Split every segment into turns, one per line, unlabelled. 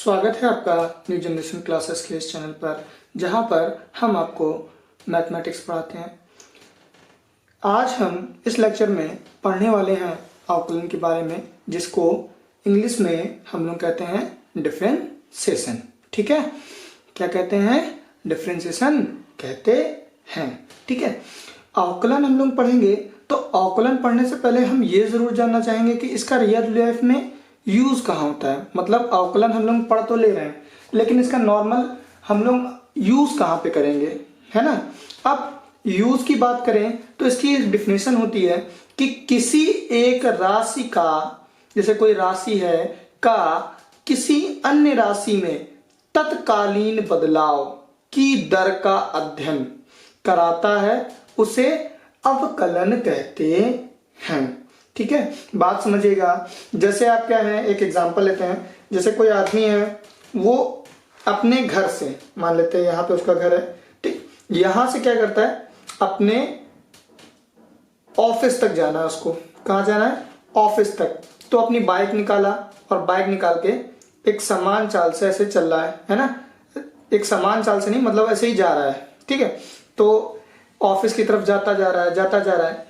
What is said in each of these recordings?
स्वागत है आपका न्यू जनरेशन क्लासेस के इस चैनल पर, जहां पर हम आपको मैथमेटिक्स पढ़ाते हैं। आज हम इस लेक्चर में पढ़ने वाले हैं अवकलन के बारे में, जिसको इंग्लिश में हम लोग कहते हैं डिफरेंशिएशन। ठीक है, क्या कहते हैं? डिफरेंशिएशन कहते हैं। ठीक है, अवकलन हम लोग पढ़ेंगे तो अवकलन पढ़ने से पहले हम ये जरूर जानना चाहेंगे कि इसका रियल लाइफ में यूज कहाँ होता है। मतलब अवकलन हम लोग पढ़ तो ले रहे हैं, लेकिन इसका नॉर्मल हम लोग यूज कहाँ पे करेंगे, है ना। अब यूज की बात करें तो इसकी डेफिनेशन होती है कि किसी एक राशि का, जैसे कोई राशि है, का किसी अन्य राशि में तत्कालीन बदलाव की दर का अध्ययन कराता है, उसे अवकलन कहते हैं। ठीक है, बात समझिएगा। जैसे आप क्या है, एक एग्जांपल लेते हैं। जैसे कोई आदमी है, वो अपने घर से, मान लेते हैं यहाँ पे उसका घर है, ठीक, यहां से क्या करता है, अपने ऑफिस तक जाना है उसको। कहाँ जाना है? ऑफिस तक। तो अपनी बाइक निकाला और बाइक निकाल के एक समान चाल से ऐसे चल रहा है ना। एक समान चाल से नहीं, मतलब ऐसे ही जा रहा है। ठीक है, तो ऑफिस की तरफ जाता जा रहा है।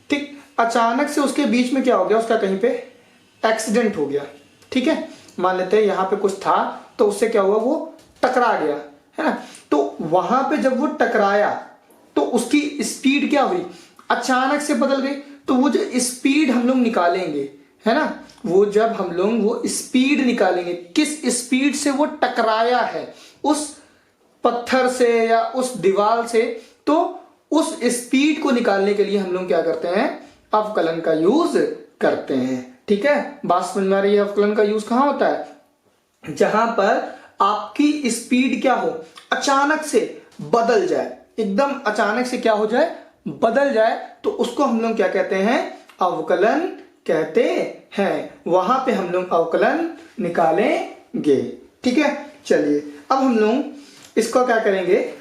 ठीक, अचानक से उसके बीच में क्या हो गया, उसका कहीं पे एक्सीडेंट हो गया। ठीक है, मान लेते हैं यहाँ पे कुछ था, तो उससे क्या हुआ, वो टकरा गया, है ना। तो वहां पे जब वो टकराया तो उसकी स्पीड क्या हुई, अचानक से बदल गई। तो वो जो स्पीड हम लोग निकालेंगे, है ना, वो जब हम लोग वो स्पीड निकालेंगे, किस स्पीड से वो टकराया है उस पत्थर से या उस दीवार से, तो उस स्पीड को निकालने के लिए हम लोग क्या करते हैं, अवकलन का यूज करते हैं। ठीक है, बात समझ में आ रही है? अवकलन का यूज कहां होता है? जहां पर आपकी स्पीड क्या हो, अचानक से बदल जाए, एकदम अचानक से क्या हो जाए, बदल जाए, तो उसको हम लोग क्या कहते हैं, अवकलन कहते हैं। वहां पे हम लोग अवकलन निकालेंगे। ठीक है, चलिए अब हम लोग इसको क्या करेंगे,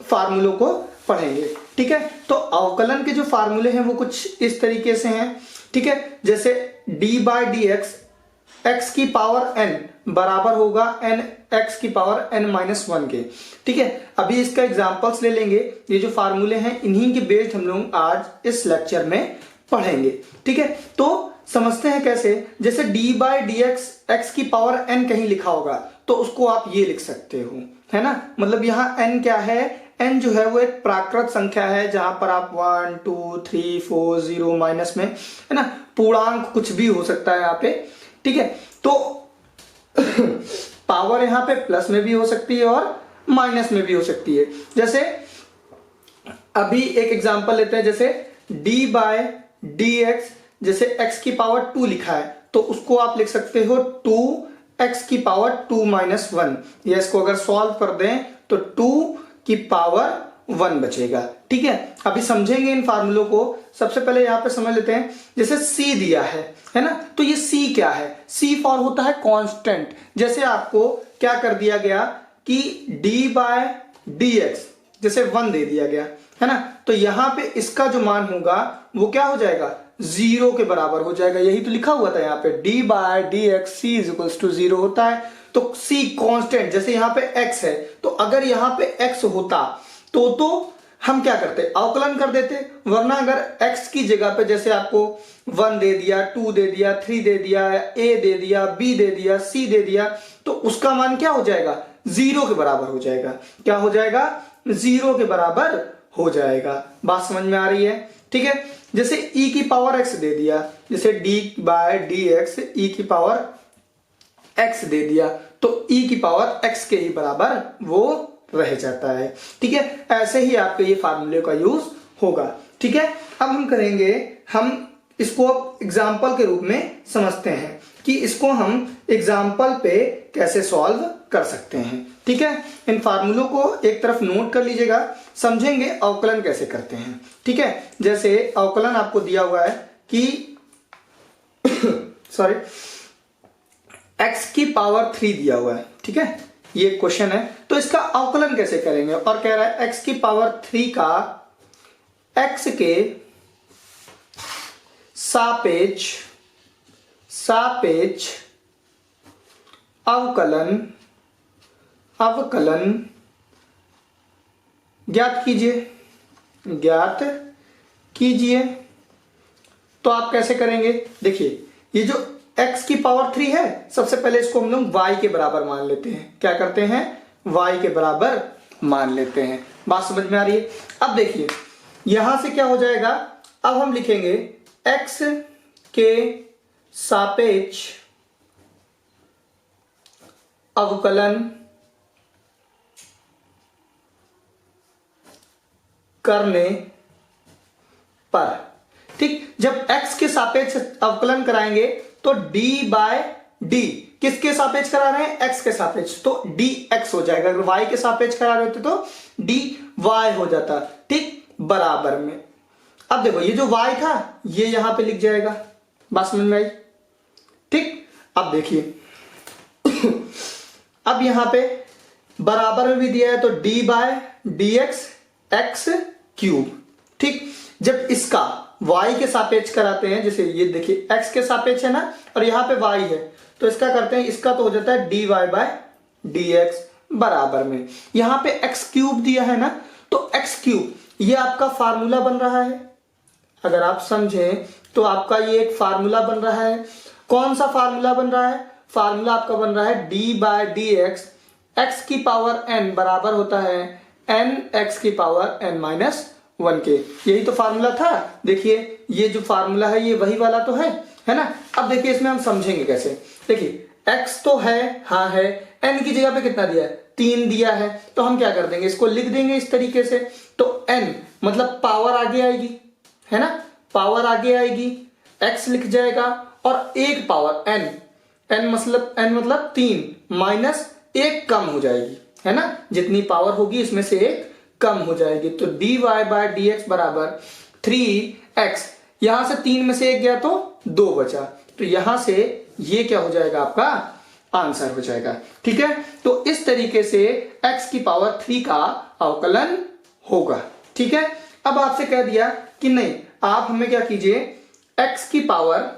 फार्मूलों को पढ़ेंगे। ठीक है, तो अवकलन के जो फार्मूले हैं वो कुछ इस तरीके से हैं। ठीक है, जैसे d by D x, x की पावर n बराबर होगा n एक्स की पावर n माइनस 1 के। ठीक है, अभी इसका एग्जांपल्स ले लेंगे। ये जो फार्मूले हैं इन्हीं के बेस्ड हम लोग आज इस लेक्चर में पढ़ेंगे। ठीक है, तो समझते हैं कैसे। जैसे d by D x, x की पावर n कहीं लिखा होगा तो उसको आप ये लिख सकते हो, है ना। मतलब यहाँ n क्या है, n जो है वो एक प्राकृत संख्या है, जहां पर आप 1 2 3 4 0 माइनस में, है ना, पूर्णांक कुछ भी हो सकता है यहाँ पे। ठीक है, तो पावर यहाँ पे प्लस में भी हो सकती है और माइनस में भी हो सकती है। जैसे अभी एक एग्जांपल लेते हैं, जैसे d बाय डी एक्स, जैसे x की पावर 2 लिखा है तो उसको आप लिख सकते हो 2x की पावर 2 माइनस 1। या इसको अगर सॉल्व कर दें तो 2 की पावर 1 बचेगा। ठीक है, अभी समझेंगे इन फार्मूलों को। सबसे पहले यहां पे समझ लेते हैं, जैसे c दिया है ना, तो ये c क्या है, c फॉर होता है कांस्टेंट। जैसे आपको क्या कर दिया गया कि d बाय डी एक्स जैसे 1 दे दिया गया, है ना, तो यहां पे इसका जो मान होगा वो क्या हो जाएगा, 0 के बराबर हो जाएगा। यही तो लिखा हुआ था यहाँ पे, d by D x C is equals to 0 होता है। तो c कांस्टेंट, जैसे यहाँ पे x है, तो अगर यहाँ पे x होता तो हम क्या करते, अवकलन कर देते। वरना अगर x की जगह पे जैसे आपको 1 दे दिया, 2 दे दिया, 3 दे दिया, a दे दिया, b दे दिया, c दे दिया, तो उसका मान क्या हो जाएगा, 0 के बराबर हो जाएगा। क्या हो जाएगा, 0 के बराबर हो जाएगा। बात समझ में आ रही है? ठीक है, जैसे e की पावर x दे दिया, जैसे d बाय डी एक्स ई की पावर x दे दिया, तो e की पावर x के ही बराबर वो रह जाता है। ठीक है, ऐसे ही आपके ये फार्मूले का यूज होगा। ठीक है, अब हम करेंगे, हम इसको एग्जाम्पल के रूप में समझते हैं कि इसको हम एग्जाम्पल पे कैसे सॉल्व कर सकते हैं। ठीक है, इन फार्मूलों को एक तरफ नोट कर लीजिएगा, समझेंगे अवकलन कैसे करते हैं। ठीक है, जैसे अवकलन आपको दिया हुआ है कि सॉरी x की पावर 3 दिया हुआ है। ठीक है, ये क्वेश्चन है, तो इसका अवकलन कैसे करेंगे। और कह रहा है x की पावर 3 का x के सापेक्ष अवकलन अवकलन ज्ञात कीजिए। तो आप कैसे करेंगे? देखिए, ये जो x की पावर 3 है, सबसे पहले इसको हम लोग y के बराबर मान लेते हैं। क्या करते हैं? y के बराबर मान लेते हैं। बात समझ में आ रही है? अब देखिए, यहां से क्या हो जाएगा, अब हम लिखेंगे x के सापेक्ष अवकलन करने पर, ठीक। जब x के सापेक्ष अवकलन कराएंगे तो d बाय डी, किसके सापेक्ष करा रहे हैं? x के सापेक्ष, तो dx हो जाएगा। अगर y के सापेक्ष करा रहे होते तो dy हो जाता, ठीक, बराबर में। अब देखो, ये जो y था ये यहां पे लिख जाएगा। बात समझ में आई? ठीक। अब देखिए अब यहां पे बराबर में भी दिया है तो d by D x cube, ठीक। जब इसका y के सापेक्ष कराते हैं, जैसे ये देखिए x के सापेक्ष है ना, और यहां पे y है, तो इसका करते हैं, इसका तो हो जाता है dy बाय dx बराबर में। यहां पे x क्यूब दिया है ना, तो x क्यूब ये आपका फार्मूला बन रहा है। अगर आप समझें तो आपका ये एक फार्मूला बन रहा है। कौन सा फार्मूला बन रहा है? फार्मूला आपका बन रहा है d बाय डी एक्स की पावर n बराबर होता है n x की पावर n माइनस 1 के। यही तो फार्मूला था। देखिए, ये जो फार्मूला है ये वही वाला तो है ना। अब देखिए, इसमें हम समझेंगे कैसे। देखिए, x तो है, हाँ है, n की जगह पे कितना दिया है? 3 दिया है। तो हम क्या कर देंगे, इसको लिख देंगे इस तरीके से। तो n मतलब पावर आगे आएगी, है ना, पावर आगे आएगी, x लिख जाएगा, और एक पावर n मतलब 3 माइनस 1 कम हो जाएगी, है ना। जितनी पावर होगी इसमें से 1 कम हो जाएगी। तो dy बाय dx बराबर 3x, यहां से 3 में से 1 गया तो 2 बचा, तो यहां से ये क्या हो जाएगा, आपका आंसर हो जाएगा। ठीक है, तो इस तरीके से x की पावर 3 का अवकलन होगा। ठीक है, अब आपसे कह दिया कि नहीं, आप हमें क्या कीजिए, x की पावर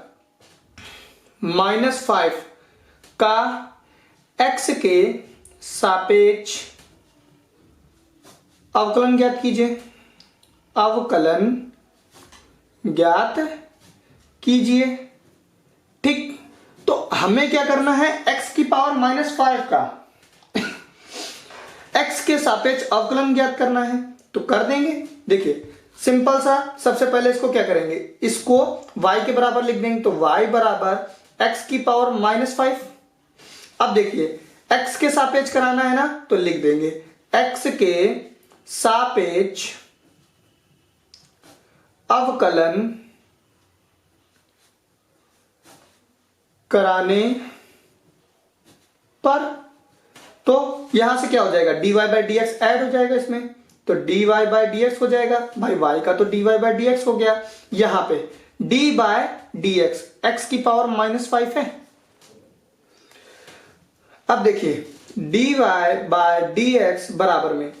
-5 का x के सापेक्ष अवकलन ज्ञात कीजिए। अवकलन ज्ञात कीजिए, ठीक। तो हमें क्या करना है, x की पावर -5 का x के सापेक्ष अवकलन ज्ञात करना है, तो कर देंगे। देखिए, सिंपल सा, सबसे पहले इसको क्या करेंगे, इसको y के बराबर लिख देंगे, तो y बराबर x की पावर -5। अब देखिए, x के सापेक्ष कराना है ना, तो लिख देंगे x के सापेक्ष अवकलन कराने पर, तो यहां से क्या हो जाएगा, dy by D x add हो जाएगा इसमें, तो dy बाई डी एक्स हो जाएगा। भाई y का तो dy बाई डी एक्स हो गया। यहां पे d by D x, x की पावर -5 है। अब देखिए, dy बाय डी एक्स बराबर में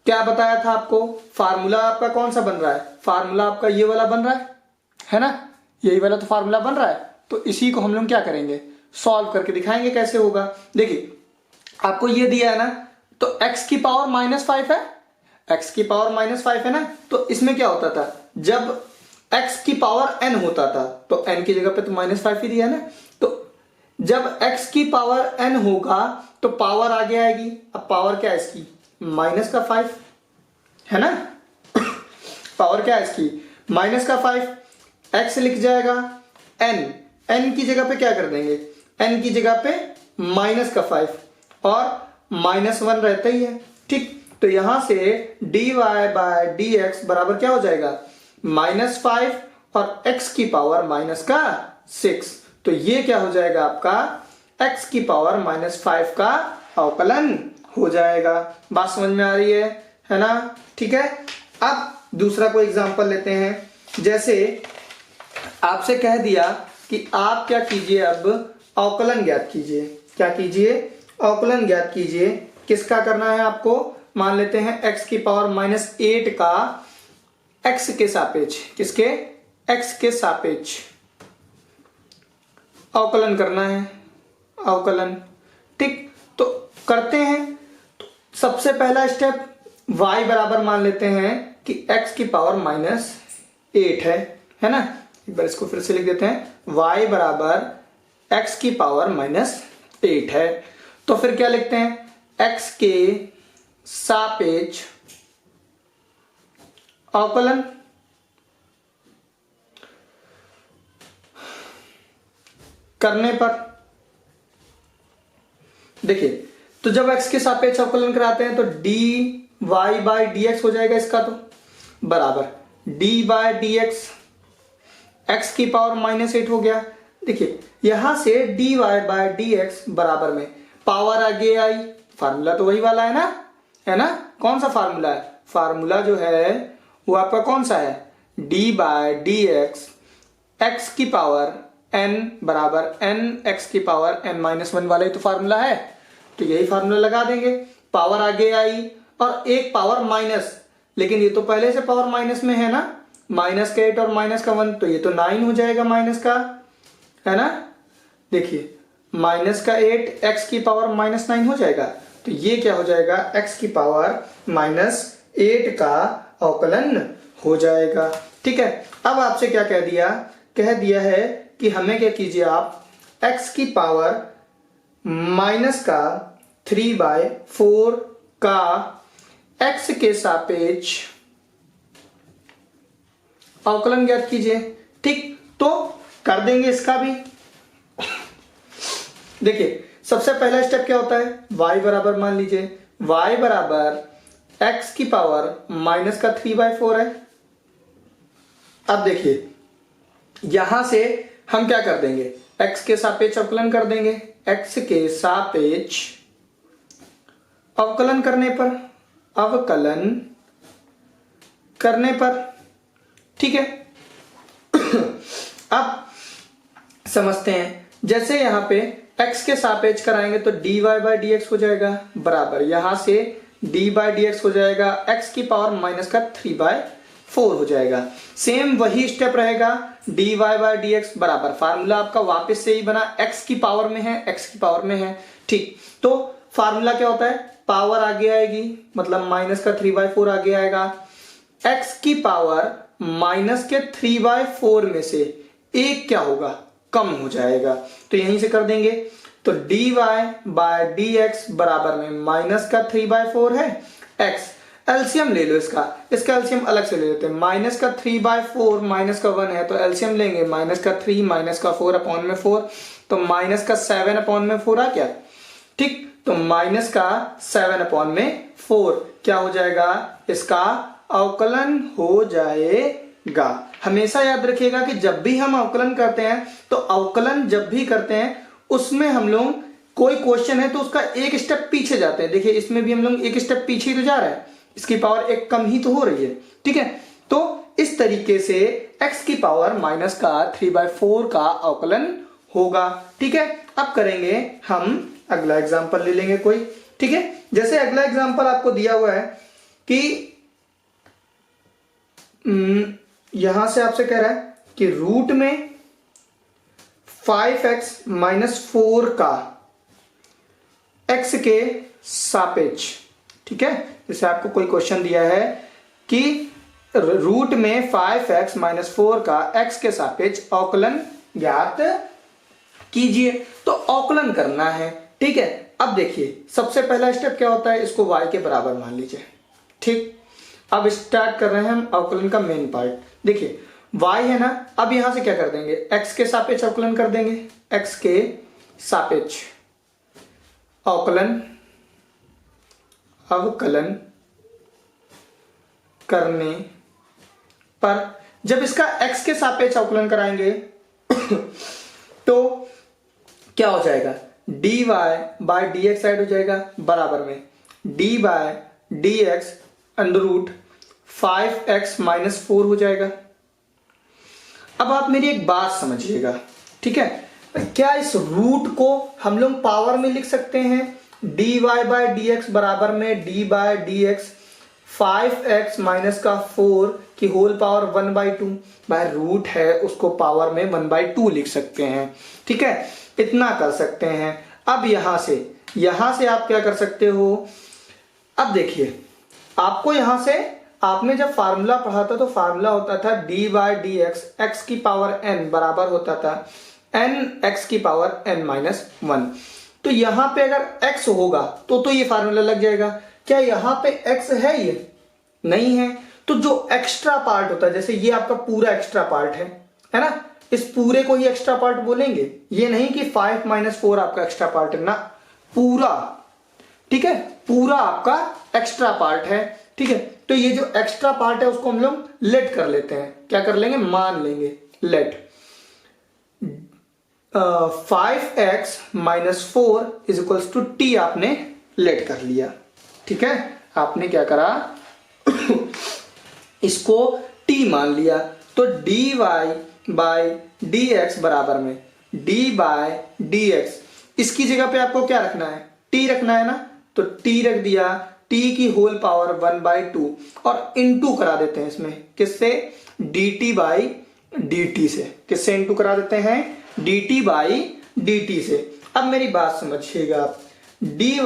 क्या बताया था आपको, फार्मूला आपका कौन सा बन रहा है, फार्मूला आपका ये वाला बन रहा है ना, यही वाला तो फार्मूला बन रहा है। तो इसी को हम लोग क्या करेंगे, सॉल्व करके दिखाएंगे कैसे होगा। देखिए, आपको ये दिया है ना, तो x की पावर -5 है, x की पावर -5 है ना, तो इसमें क्या होता था, जब x की पावर n होता था, तो n की जगह पे तो -5 ही दिया है ना, तो जब x की पावर n होगा तो पावर आगे आएगी। अब पावर क्या है इसकी, -5 है ना पावर क्या है इसकी, -5, x लिख जाएगा, n की जगह पे क्या कर देंगे, n की जगह पे -5 और -1 रहता ही है, ठीक। तो यहां से dy बाय डी एक्स बराबर क्या हो जाएगा, -5 और x की पावर -6, तो ये क्या हो जाएगा आपका, x की पावर -5 का अवकलन हो जाएगा। बात समझ में आ रही है ना, ठीक है। अब दूसरा कोई एग्जांपल लेते हैं। जैसे आपसे कह दिया कि आप क्या कीजिए, अब अवकलन ज्ञात कीजिए। क्या कीजिए, अवकलन ज्ञात कीजिए। किसका करना है आपको, मान लेते हैं x की पावर -8 का x के सापेक्ष, किसके, x के सापेक्ष अवकलन करना है, अवकलन, ठीक, तो करते हैं। तो सबसे पहला स्टेप y बराबर मान लेते हैं कि x की पावर -8 है ना। एक बार इसको फिर से लिख देते हैं, y बराबर x की पावर -8 है। तो फिर क्या लिखते हैं, x के सापेक्ष अवकलन करने पर, देखिए तो जब x के सापेक्ष अवकलन कराते हैं तो dy/dx हो जाएगा इसका, तो बराबर dy/dx x की पावर -8 हो गया। देखिए यहां से dy/dx बराबर में पावर आगे आई, फार्मूला तो वही वाला है ना। कौन सा फार्मूला है, फार्मूला जो है वो आपका कौन सा है, dy/dx x की पावर n बराबर n x की पावर n-1 वाला ही तो फार्मूला है। तो यही फार्मूला लगा देंगे, पावर आगे आई और एक पावर माइनस, लेकिन ये तो पहले से पावर माइनस में है ना, -8 और -1, तो ये तो 9 हो जाएगा माइनस का, है ना। देखिए -8 x की पावर -9 हो जाएगा, तो ये क्या हो जाएगा, x की पावर -8 का अवकलन हो जाएगा। ठीक है, अब आपसे क्या कह दिया है कि हमें क्या कीजिए आप, x की पावर माइनस का 3/4 का x के सापेक्ष अवकलन ज्ञात कीजिए। ठीक, तो कर देंगे इसका भी। देखिए सबसे पहला स्टेप क्या होता है, y बराबर मान लीजिए, y बराबर x की पावर माइनस का 3/4 है। अब देखिए यहां से हम क्या कर देंगे, x के सापेक्ष अवकलन कर देंगे, x के सापेक्ष अवकलन करने पर ठीक है। अब समझते हैं, जैसे यहां पे x के सापेक्ष कराएंगे तो dy/dx हो जाएगा बराबर, यहां से d/dx हो जाएगा x की पावर माइनस का 3/4 हो जाएगा। सेम वही स्टेप रहेगा, dy/dx बराबर, फार्मूला आपका वापस से ही बना, x की पावर में है, ठीक। तो फार्मूला क्या होता है, पावर आगे आएगी मतलब माइनस का 3/4 आगे आएगा, x की पावर माइनस के 3/4 में से एक क्या होगा, कम हो जाएगा, तो यहीं से कर देंगे। तो dy/dx बराबर में माइनस का 3/4 है, x एलसीएम ले लो, इसका एलसीएम अलग से ले लेते हैं, माइनस का 3/4 माइनस का 1 है तो एलसीएम लेंगे, माइनस का 3 माइनस का 4 अपॉन में 4, तो माइनस का 7 अपॉन में 4 आ गया। ठीक, तो माइनस का 7 अपॉन में 4 क्या हो जाएगा, इसका अवकलन हो जाएगा। हमेशा याद रखिएगा कि जब भी हम अवकलन करते हैं तो अवकलन जब भी करते हैं उसमें हम लोग कोई क्वेश्चन है तो उसका एक स्टेप पीछे जाते हैं। देखिए इसमें भी हम लोग एक स्टेप पीछे ही तो जा रहा है, इसकी पावर एक कम ही तो हो रही है। ठीक है, तो इस तरीके से x की पावर माइनस का 3/4 का अवकलन होगा। ठीक है, अब करेंगे हम अगला एग्जांपल ले लेंगे कोई। ठीक है, जैसे अगला एग्जांपल आपको दिया हुआ है कि यहां से आपसे कह रहा है कि रूट में 5x - 4 का x के सापेक्ष, ठीक है, जैसे आपको कोई क्वेश्चन दिया है कि रूट में 5x - 4 का x के सापेक्ष अवकलन ज्ञात कीजिए, तो अवकलन करना है। ठीक है, अब देखिए सबसे पहला स्टेप क्या होता है, इसको y के बराबर मान लीजिए। ठीक, अब स्टार्ट कर रहे हैं हम अवकलन का मेन पार्ट। देखिए y है ना, अब यहां से क्या कर देंगे, x के सापेक्ष अवकलन कर देंगे, x के सापेक्ष अवकलन करने पर जब इसका x के सापेक्ष अवकलन कराएंगे तो क्या हो जाएगा, dy/dx साइड हो जाएगा बराबर में d/dx √ 5x - 4 हो जाएगा। अब आप मेरी एक बात समझिएगा, ठीक है, क्या इस रूट को हम लोग पावर में लिख सकते हैं, dy/dx बराबर में d/dx 5x - 4 की होल पावर 1/2, भाई रूट है उसको पावर में 1/2 लिख सकते हैं। ठीक है, इतना कर सकते हैं। अब यहां से यहां से आप क्या कर सकते हो, अब देखिए आपको यहां से, आपने जब फार्मूला पढ़ा था तो फार्मूला होता था D by D x, x की पावर n बराबर होता था n एक्स की पावर n माइनस 1। तो यहां पे अगर x होगा तो ये फार्मूला लग जाएगा। क्या यहां पे x है? ये नहीं है। तो जो एक्स्ट्रा पार्ट होता है, जैसे ये आपका पूरा एक्स्ट्रा पार्ट है ना, इस पूरे को ही एक्स्ट्रा पार्ट बोलेंगे। ये नहीं कि 5 - 4 आपका एक्स्ट्रा पार्ट है ना, पूरा, ठीक है, पूरा आपका एक्स्ट्रा पार्ट है, ठीक है। तो ये जो एक्स्ट्रा पार्ट है उसको हम लोग लेट कर लेते हैं, क्या कर लेंगे, मान लेंगे लेट 5x - 4 = t आपने लेट कर लिया, ठीक है। आपने क्या करा इसको t मान लिया। तो dy बाय dx बराबर में d बाय dx, इसकी जगह पे आपको क्या रखना है, t रखना है ना, तो t रख दिया, t की होल पावर 1/2 और इनटू करा देते हैं इसमें, किससे, dt बाई dt से। किससे इनटू करा देते हैं, dt बाई dt से। अब मेरी बात समझिएगा आप, dy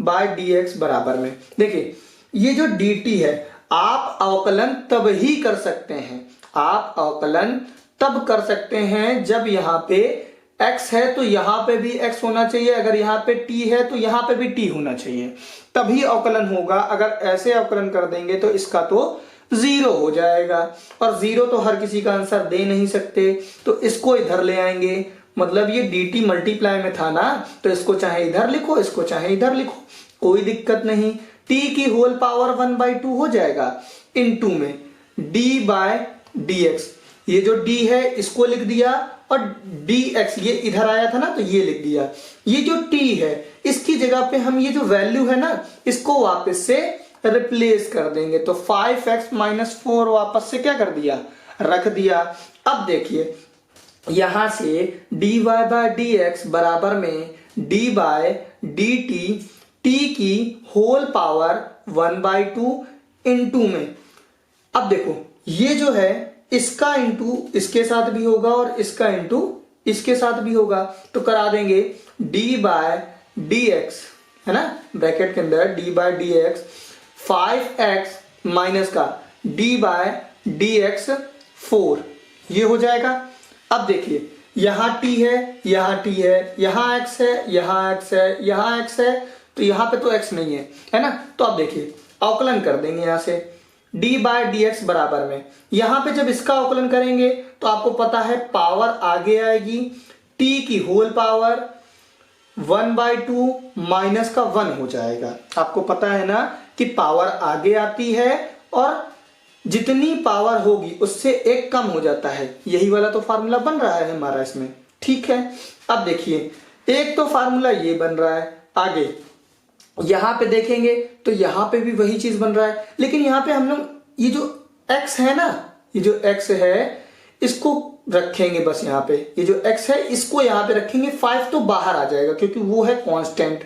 बाय dx बराबर में, देखिए ये जो dt है, आप अवकलन तब ही कर सकते हैं, आप अवकलन तब कर सकते हैं जब यहां पे x है तो यहां पे भी x होना चाहिए, अगर यहां पे t है तो यहां पे भी t होना चाहिए, तभी अवकलन होगा। अगर ऐसे अवकलन कर देंगे तो इसका तो 0 हो जाएगा, और 0 तो हर किसी का आंसर दे नहीं सकते, तो इसको इधर ले आएंगे। मतलब ये dt मल्टीप्लाई में था ना, तो इसको चाहे इधर लिखो, इसको चाहे इधर लिखो, कोई दिक्कत नहीं। t की होल पावर 1/2 हो जाएगा, इनटू में d बाय dx, ये जो d है इसको लिख दिया, और dx ये इधर आया था ना तो ये लिख दिया। ये जो t है इसकी जगह पे हम ये जो वैल्यू है ना इसको वापस से रिप्लेस कर देंगे, तो 5x - 4 वापस से क्या कर दिया, रख दिया। अब देखिए यहां से dy बाय dx बराबर में d बाय dt, t की होल पावर 1/2 इनटू में, अब देखो ये जो है इसका इंटू इसके साथ भी होगा और इसका इंटू इसके साथ भी होगा, तो करा देंगे d बाय dx, है ना, ब्रैकेट के अंदर d by dx, 5x minus का d बाय dx 4, ये हो जाएगा। अब देखिए यहां t है, यहां t है, यहां x है, यहां x है, यहां x है, तो यहां पे तो x नहीं है ना। तो अब देखिए अवकलन कर देंगे यहां से d बाय dx बराबर में, यहां पे जब इसका अवकलन करेंगे तो आपको पता है पावर आगे आएगी, t की होल पावर 1/2 माइनस का 1 हो जाएगा। आपको पता है ना कि पावर आगे आती है और जितनी पावर होगी उससे एक कम हो जाता है, यही वाला तो फार्मूला बन रहा है हमारा इसमें, ठीक है। अब देखिए एक तो फार्मूला ये बन रहा है, आगे यहां पे देखेंगे तो यहां पे भी वही चीज बन रहा है, लेकिन यहां पे हम लोग ये जो x है ना, ये जो x है इसको रखेंगे बस यहाँ पे, ये जो x है इसको यहाँ पे रखेंगे, 5 तो बाहर आ जाएगा क्योंकि वो है कांस्टेंट।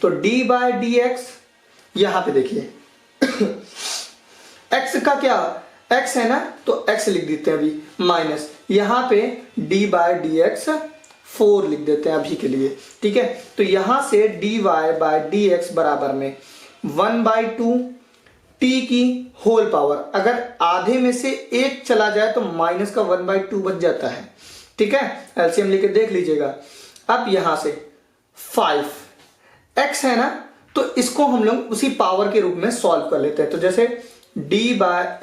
तो d बाय dx यहां पे देखिए x का क्या, x है ना तो x लिख देते हैं अभी, माइनस यहां पे d बाय dx 4 लिख देते हैं अभी के लिए, ठीक है। तो यहां से dy बाय dx बराबर में 1/2 t की होल पावर, अगर आधे में से एक चला जाए तो माइनस का 1/2 बच जाता है, ठीक है। एलसीएम लेके देख लीजिएगा। अब यहां से 5x है ना, तो इसको हम लोग उसी पावर के रूप में सॉल्व कर लेते हैं। तो जैसे d बाय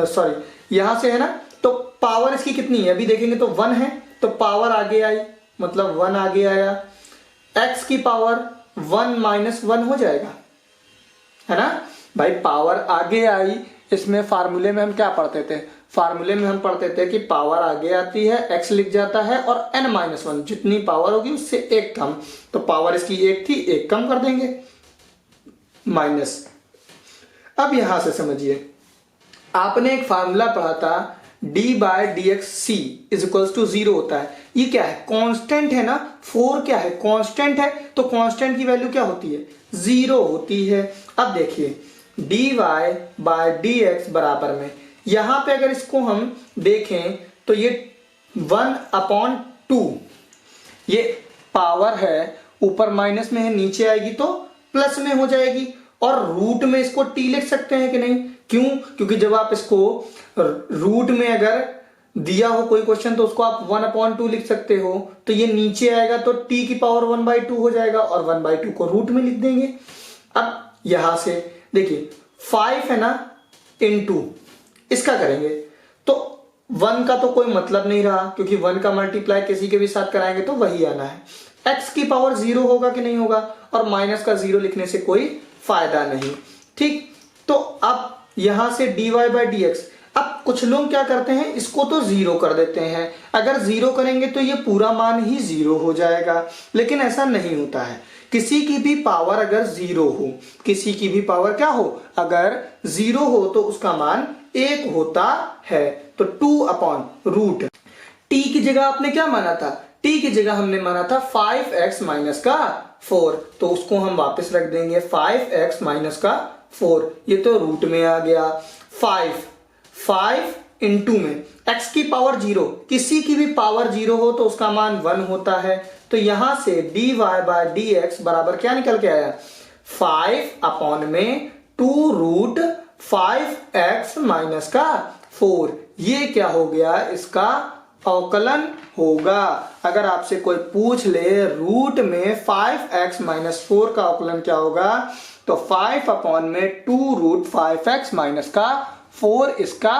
सॉरी यहां से है ना, तो पावर इसकी कितनी है अभी देखेंगे तो 1 है, तो पावर आगे आई, मतलब 1 आगे आया, x की पावर 1 - 1 हो जाएगा, है ना भाई, पावर आगे आई। इसमें फार्मूले में हम क्या पढ़ते थे, फार्मूले में हम पढ़ते थे कि पावर आगे आती है, x लिख जाता है और n - 1 जितनी पावर होगी उससे एक कम, तो पावर इसकी एक थी, एक कम कर देंगे माइनस। अब यहां से समझिए, आपने एक फार्मूला पढ़ा था d बाय dx c = 0 होता है। ये क्या है, कांस्टेंट है ना, 4 क्या है, कांस्टेंट है, तो कांस्टेंट की वैल्यू क्या होती है, 0 होती है। अब देखिए dy बाय dx बराबर में, यहां पे अगर इसको हम देखें तो ये 1/2 ये पावर है ऊपर माइनस में है, नीचे आएगी तो प्लस में हो जाएगी। और रूट में इसको टी लिख सकते हैं कि नहीं? क्यों? क्योंकि जब आप इसको रूट में अगर दिया हो कोई क्वेश्चन तो उसको आप 1/2 लिख सकते हो, तो ये नीचे आएगा तो t की पावर 1/2 हो जाएगा और 1/2 को रूट में लिख देंगे। अब यहां से देखिए 5 है ना, इनटू इसका करेंगे तो 1 का तो कोई मतलब नहीं रहा, क्योंकि 1 का मल्टीप्लाई किसी के भी साथ कराएंगे तो वही आना है। x की पावर 0 होगा कि नहीं होगा, और माइनस का 0 लिखने से कोई फायदा नहीं। ठीक, तो अब यहां से dy/dx, अब कुछ लोग क्या करते हैं, इसको तो 0 कर देते हैं। अगर 0 करेंगे तो ये पूरा मान ही 0 हो जाएगा, लेकिन ऐसा नहीं होता है। किसी की भी पावर अगर 0 हो, किसी की भी पावर क्या हो, अगर 0 हो तो उसका मान 1 होता है। तो 2/रूट, t की जगह आपने क्या माना था, t की जगह हमने माना था 5x माइनस का 4, तो उसको हम वापस रख देंगे 5x माइनस का 4, ये तो रूट में आ गया। 5 इंटू में x की पावर 0, किसी की भी पावर 0 हो तो उसका मान 1 होता है। तो यहां से dy/dx बराबर क्या निकल के आया, 5 में 2√5x माइनस का 4। ये क्या हो गया, इसका अवकलन होगा। अगर आपसे कोई पूछ ले रूट में 5x माइनस 4 का अवकलन क्या होगा, तो 5 में 2√5x माइनस का 4 इसका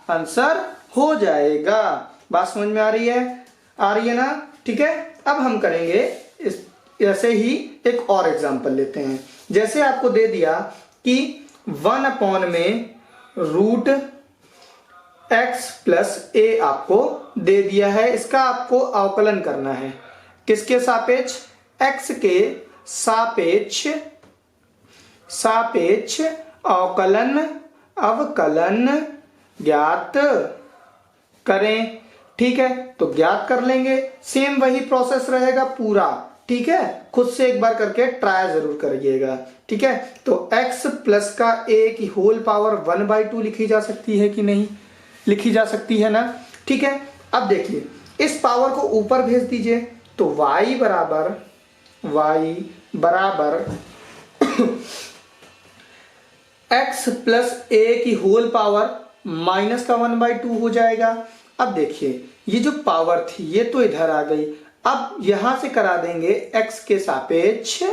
आंसर हो जाएगा। बात समझ में आ रही है? आ रही है ना? ठीक है, अब हम करेंगे इस ऐसे ही एक और एग्जांपल लेते हैं। जैसे आपको दे दिया कि 1 में √x प्लस a आपको दे दिया है, इसका आपको अवकलन करना है। किसके सापेक्ष? x के सापेक्ष अवकलन ज्ञात करें। ठीक है, तो ज्ञात कर लेंगे, सेम वही प्रोसेस रहेगा पूरा। ठीक है, खुद से एक बार करके ट्राई जरूर करिएगा। ठीक है, तो x प्लस का a की होल पावर 1/2 लिखी जा सकती है कि नहीं? लिखी जा सकती है ना? ठीक है, अब देखिए इस पावर को ऊपर भेज दीजिए, तो y बराबर x प्लस a की होल पावर माइनस का 1/2 हो जाएगा। अब देखिए ये जो पावर थी ये तो इधर आ गई, अब यहां से करा देंगे x के सापेक्ष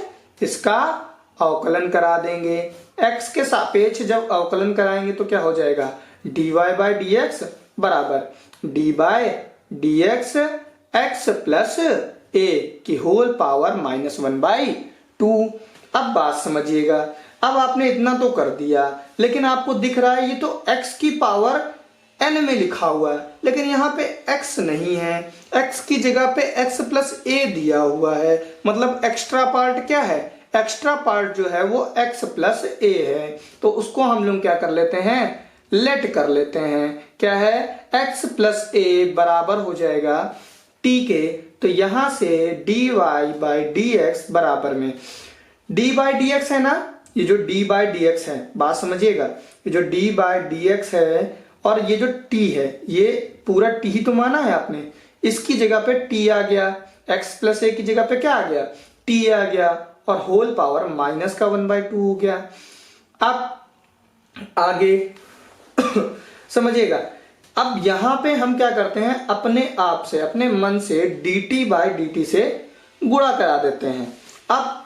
इसका अवकलन करा देंगे। x के सापेक्ष जब अवकलन कराएंगे तो क्या हो जाएगा, dy/dx बराबर d/dx x प्लस a की होल पावर माइनस 1/2। अब बात समझिएगा, अब आपने इतना तो कर दिया, लेकिन आपको दिख रहा है ये तो x की पावर n में लिखा हुआ है, लेकिन यहाँ पे x नहीं है, x की जगह पे x प्लस a दिया हुआ है। मतलब एक्स्ट्रा पार्ट क्या है, एक्स्ट्रा पार्ट जो है वो x प्लस a है। तो उसको हम लोग क्या कर लेते हैं, लेट कर लेते हैं। क्या है, x प्लस a बराबर हो जाएगा t के, तो यहां से dy/dx बराबर में d/dx है ना, ये जो d/dx है, बात समझिएगा, ये जो d/dx है और ये जो t है, ये पूरा t ही तो माना है आपने, इसकी जगह पे t आ गया, x प्लस a की जगह पे क्या आ गया, t आ गया, और होल पावर माइनस का 1/2 हो गया। अब आगे समझिएगा, अब यहां पे हम क्या करते हैं, अपने आप से, अपने मन से dt/dt से गुणा करा देते हैं। अब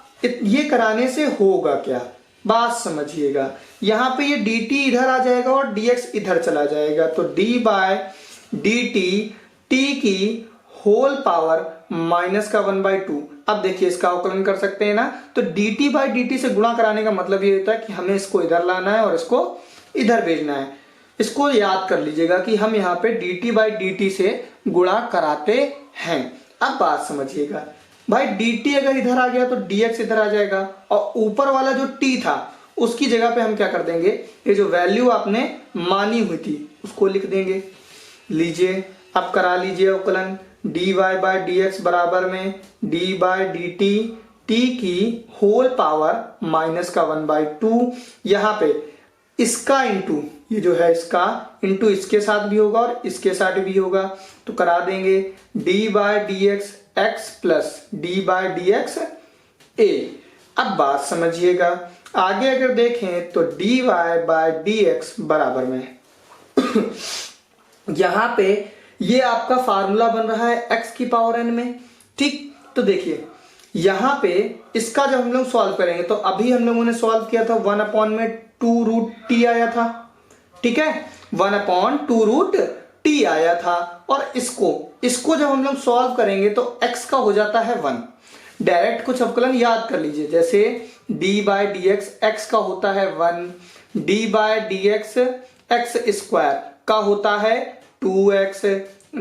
ये कराने से होगा क्या, बात समझिएगा, यहां पे ये dt इधर आ जाएगा और dx इधर चला जाएगा, तो d/dt t की होल पावर माइनस का 1/2। अब देखिए इसका अवकलन कर सकते हैं ना, तो dt/dt से गुणा कराने का मतलब ये होता है कि हमें इसको इधर लाना है और इसको इधर भेजना है। इसको याद कर लीजिएगा कि हम यहाँ पे dt/dt से गुणा कराते हैं। अब बात समझिएगा भाई, dt अगर इधर आ गया तो dx इधर आ जाएगा, और ऊपर वाला जो t था उसकी जगह पे हम क्या कर देंगे, ये जो वैल्यू आपने मानी हुई थी उसको लिख देंगे। लीजिए अब करा लीजिए अवकलन, dy/dx बराबर में d/dt t की होल पावर माइनस का 1/2, यहाँ पे इसका इंटू, ये जो है इसका इंटू इसके साथ भी होगा और इसके साथ भी होगा, तो करा देंगे d/dx x प्लस d/dx ए। अब बात समझिएगा, आगे अगर देखें तो dy बाय dx बराबर में यहां पे ये आपका फार्मूला बन रहा है x की पावर n में, ठीक। तो देखिए यहां पे इसका जब हम लोग सॉल्व करेंगे तो अभी हम लोगों ने सॉल्व किया था 1/2√t आया था, ठीक है, 1/2√t आया था। और इसको जब हम लोग सॉल्व करेंगे तो x का हो जाता है 1। डायरेक्ट कुछ अवकलन याद कर लीजिए, जैसे d बाय dx x का होता है 1, d बाय dx x² का होता है 2x,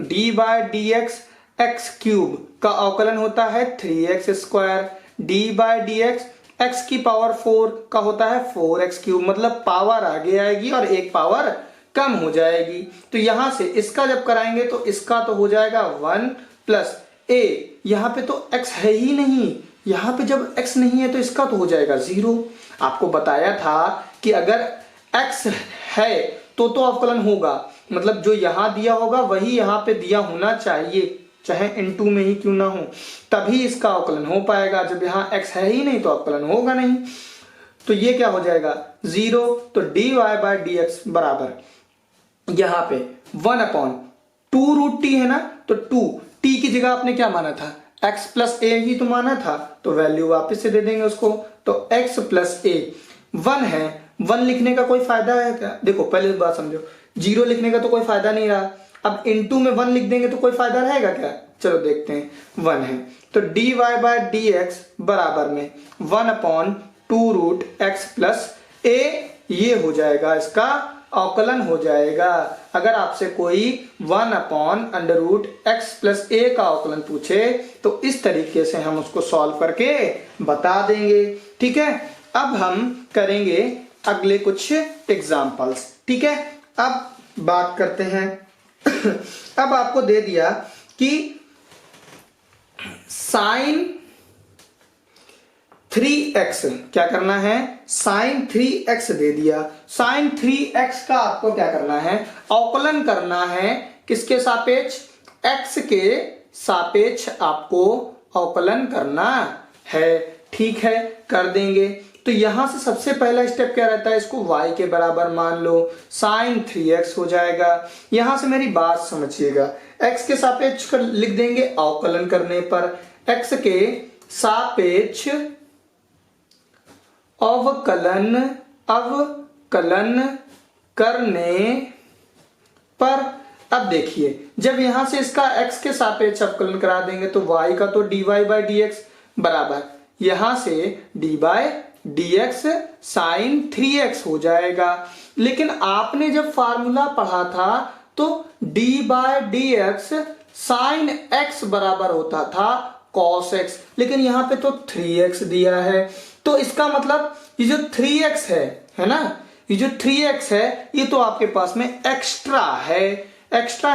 d by dx x³ का अवकलन होता है 3x², d by dx x की पावर 4 का होता है 4x³। मतलब पावर आगे आएगी और एक पावर कम हो जाएगी। तो यहां से इसका जब कराएंगे तो इसका तो हो जाएगा 1 प्लस a, यहां पे तो x है ही नहीं, यहां पे जब x नहीं है तो इसका तो हो जाएगा 0। आपको बताया था कि अगर x है तो अवकलन होगा, मतलब जो यहां दिया होगा वही यहां पे दिया होना चाहिए, चाहे इनटू में ही क्यों ना हो, तभी इसका अवकलन हो पाएगा। जब यहाँ x है ही नहीं तो अवकलन होगा नहीं। तो ये क्या हो जाएगा 0। तो dy बाय dx बराबर यहाँ पे 1/2√t है ना, तो 2t की जगह आपने क्या माना था, x प्लस a ही तो माना था, तो वैल्यू वापस से दे देंगे उसको। तो x प्लस a 1 है, 1 लिखने का कोई फायदा है क्या? देखो पहले बात समझो, 0 लिखने का तो कोई फायदा नहीं रहा, अब इनटू में 1 लिख देंगे तो कोई फायदा रहेगा क्या? चलो देखते हैं। 1 है तो dy बाय dx बराबर में 1/2√x प्लस a, ये हो जाएगा, इसका अवकलन हो जाएगा। अगर आपसे कोई 1/√x प्लस a का अवकलन पूछे तो इस तरीके से हम उसको सॉल्व करके बता देंगे, ठीक है। अब हम करेंगे अगले कुछ एग्जाम्पल्स, ठीक है। अब बात करते हैं अब आपको दे दिया कि sin 3x, क्या करना है, sin 3x दे दिया। sin 3x का आपको क्या करना है, अवकलन करना है, किसके सापेक्ष, x के सापेक्ष आपको अवकलन करना है, ठीक है, कर देंगे। तो यहां से सबसे पहला स्टेप क्या रहता है, इसको y के बराबर मान लो, sin 3x हो जाएगा। यहां से मेरी बात समझिएगा, x के सापेक्ष लिख देंगे अवकलन करने पर, x के सापेक्ष अवकलन करने पर। अब देखिए जब यहां से इसका x के सापेक्ष अवकलन करा देंगे तो y का तो dy बाय dx बराबर यहां से d by dx sin 3x हो जाएगा। लेकिन आपने जब फार्मूला पढ़ा था तो d by dx sin x बराबर होता था cos x, लेकिन यहाँ पे तो 3x दिया है, तो इसका मतलब ये जो 3x है ना, ये जो 3x है ये तो आपके पास में एक्स्ट्रा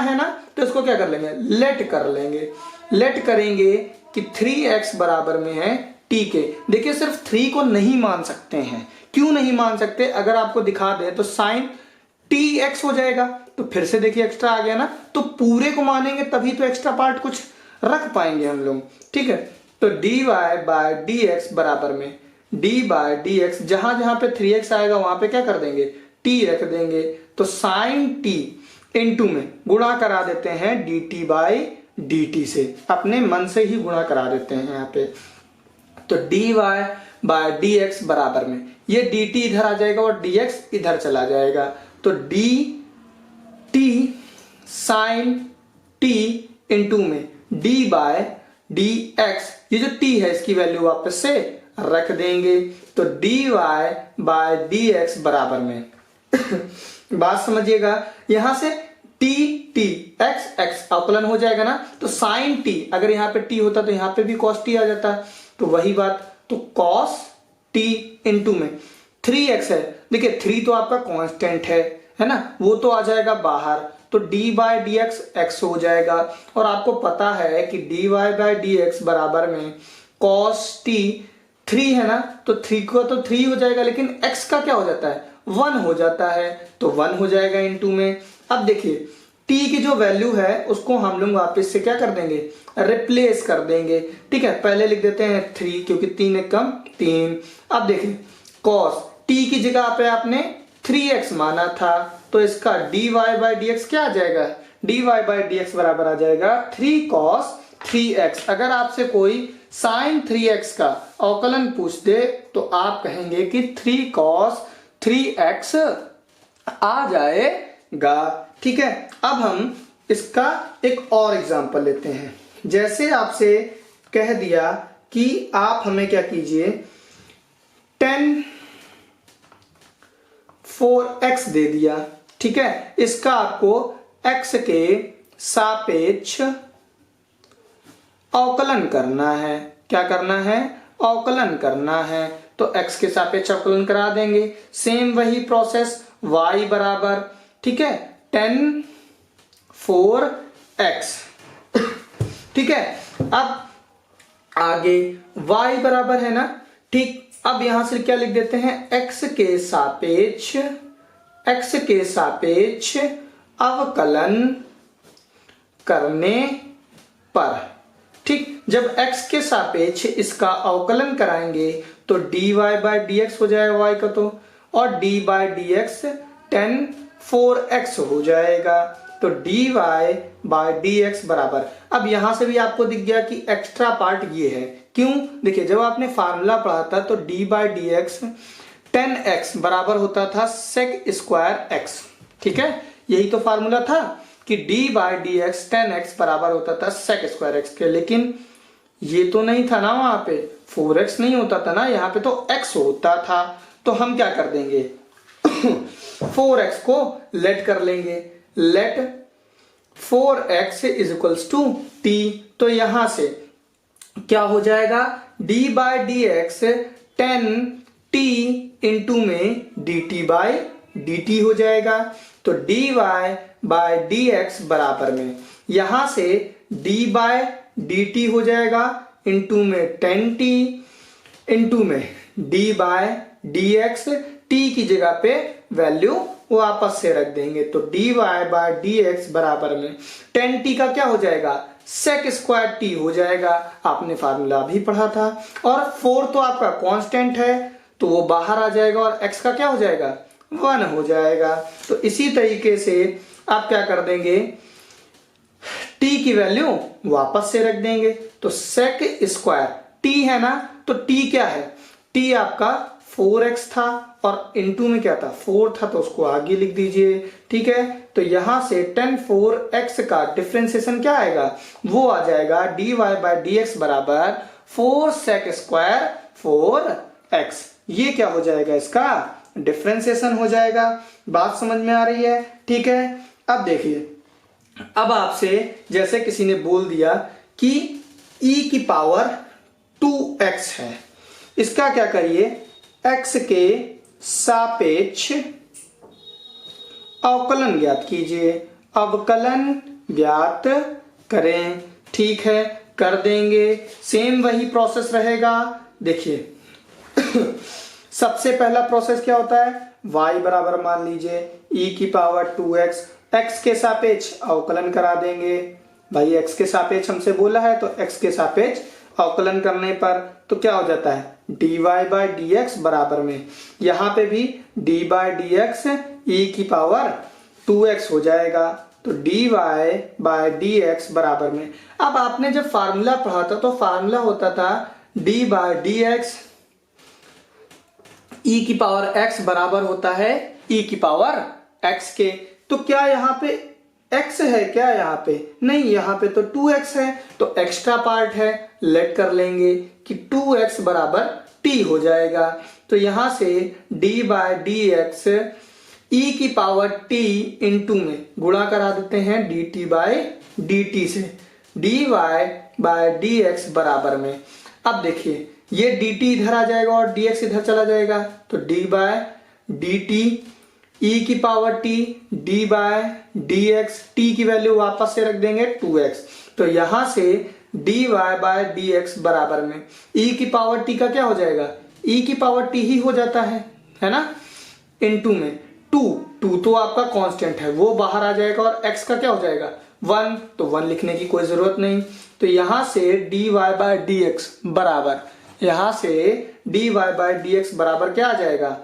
है ना, तो इसको क्या कर लेंगे, लेट कर लेंगे। लेट करेंगे कि 3x बराबर में है t के। देखिए सिर्फ 3 को नहीं मान सकते हैं, क्यों नहीं मान सकते, अगर आपको दिखा दे तो sin tx हो जाएगा, तो फिर से देखिए एक्स्ट्रा आ गया ना, तो पूरे को मानेंगे तभी तो एक्स्ट्रा पार्ट कुछ रख पाएंगे हम लोग, ठीक है। तो dy बाय dx बराबर में d बाय dx, जहां जहां पे 3x आएगा वहां पे क्या कर देंगे, t रख देंगे, तो sin t इनटू में गुणा करा देते हैं dt बाय dt से, अपने मन से ही गुणा करा देते हैं यहाँ पे। तो dy बाय dx बराबर में ये dt इधर आ जाएगा और dx इधर चला जाएगा, तो dt sin t इनटू में d बाय dx, ये जो t है इसकी वैल्यू वापस से रख देंगे, तो dy बाय dx बराबर में बात समझिएगा, यहां से t x अवकलन हो जाएगा ना, तो sin t, अगर यहाँ पे t होता तो यहाँ पे भी cos t आ जाता, तो वही बात, तो cos t इनटू में 3x है, देखिए 3 तो आपका कांस्टेंट है ना, वो तो आ जाएगा बाहर, तो d बाय dx x हो जाएगा। और आपको पता है कि dy बाय dx बराबर में cos t 3 है ना, तो 3 को तो 3 हो जाएगा, लेकिन x का क्या हो जाता है, 1 हो जाता है, तो 1 हो जाएगा इनटू में। अब देखिए t की जो वैल्यू है उसको हम लोग वापस से क्या कर देंगे, रिप्लेस कर देंगे। ठीक है, पहले लिख देते हैं 3 क्योंकि 3 एक कम 3। अब देखिए cos t की जगह पे आपने 3x माना था, तो इसका dy बाई dx क्या आ जाएगा, dy बाई dx बराबर आ जाएगा 3 cos 3x। अगर आपसे कोई sin 3x का अवकलन पूछ दे तो आप कहेंगे कि 3 cos 3x आ जाएगा। ठीक है, अब हम इसका एक और एग्जांपल लेते हैं। जैसे आपसे कह दिया कि आप हमें क्या कीजिए, 10 4x दे दिया। ठीक है, इसका आपको x के सापेक्ष अवकलन करना है। क्या करना है, अवकलन करना है। तो x के सापेक्ष अवकलन करा देंगे। सेम वही प्रोसेस y बराबर, ठीक है, 10 4x। ठीक है, अब आगे y बराबर है ना, ठीक। अब यहां से क्या लिख देते हैं, x के सापेक्ष अवकलन करने पर। ठीक, जब x के सापेक्ष इसका अवकलन कराएंगे तो dy बाई dx हो जाएगा y का, तो और d बाई dx 10 4x हो जाएगा। तो dy बाई dx बराबर, अब यहां से भी आपको दिख गया कि एक्स्ट्रा पार्ट ये है। क्यों, देखिए जब आपने फार्मूला पढ़ा था तो d बाई dx 10x बराबर होता था sec स्क्वायर x। ठीक है, यही तो फार्मूला था कि d बाई dx 10x बराबर होता था sec स्क्वायर x के। लेकिन ये तो नहीं था ना, वहां पे 4x नहीं होता था ना, यहाँ पे तो x होता था। तो हम क्या कर देंगे 4x को लेट कर लेंगे, let 4x is equals to t। तो यहां से क्या हो जाएगा, d by dx 10t into में dt बाई dt हो जाएगा। तो dy बाई dx बराबर में यहां से d बाई dt हो जाएगा इंटू में 10t इंटू में d बाई dx, t की जगह पे वैल्यू वापस से रख देंगे। तो dy बाई dx बराबर में 10t का क्या हो जाएगा, sec स्क्वायर t हो जाएगा। आपने फार्मूला भी पढ़ा था। और 4 तो आपका कांस्टेंट है तो वो बाहर आ जाएगा और x का क्या हो जाएगा, 1 हो जाएगा। तो इसी तरीके से आप क्या कर देंगे, t की वैल्यू वापस से रख देंगे। तो sec स्क्वायर t है ना, तो t क्या है, t आपका 4x था और इनटू में क्या था, 4 था, तो उसको आगे लिख दीजिए। ठीक है, तो यहां से 10 4x का डिफरेंशिएशन क्या आएगा, वो आ जाएगा dy बाई dx बराबर 4 sec स्क्वायर 4x। ये क्या हो जाएगा, इसका डिफरेंशिएशन हो जाएगा। बात समझ में आ रही है। ठीक है, अब देखिए, अब आपसे जैसे किसी ने बोल दिया कि e की पावर 2x है, इसका क्या करिए, x के सापेक्ष अवकलन ज्ञात कीजिए। अवकलन ज्ञात करें। ठीक है, कर देंगे। सेम वही प्रोसेस रहेगा। देखिए सबसे पहला प्रोसेस क्या होता है, y बराबर मान लीजिए e की पावर 2x, x के सापेक्ष अवकलन करा देंगे। भाई x के सापेक्ष हमसे बोला है तो x के सापेक्ष अवकलन करने पर तो क्या हो जाता है, dy बाई dx बराबर में यहां पे भी d बाई dx e की पावर 2x हो जाएगा। तो dy बाई dx बराबर में, अब आपने जब फार्मूला पढ़ा था तो फार्मूला होता था d बाई dx e की पावर x बराबर होता है e की पावर x के। तो क्या यहाँ पे x है क्या, यहाँ पे नहीं, यहाँ पे तो 2x है, तो एक्स्ट्रा पार्ट है, लेट कर लेंगे कि 2x बराबर t हो जाएगा। तो यहां से d बाई dx e की पावर t इंटू में गुणा करा देते हैं dt बाई dt से, dy बाई dx बराबर में। अब देखिए ये dt इधर आ जाएगा और dx इधर चला जाएगा, तो d बाई dt e की power t d by dx, t की वैल्यू वापस से रख देंगे 2x। तो यहां से dy बाय dx बराबर में e की पावर t का क्या हो जाएगा, e की पावर t ही हो जाता है ना, इनटू में 2 टू तो आपका कांस्टेंट है, वो बाहर आ जाएगा और x का क्या हो जाएगा 1, तो 1 लिखने की कोई जरूरत नहीं। तो यहां से dy बाय dx बराबर, यहां से dy बाय dx बराबर क्या आ जाएगा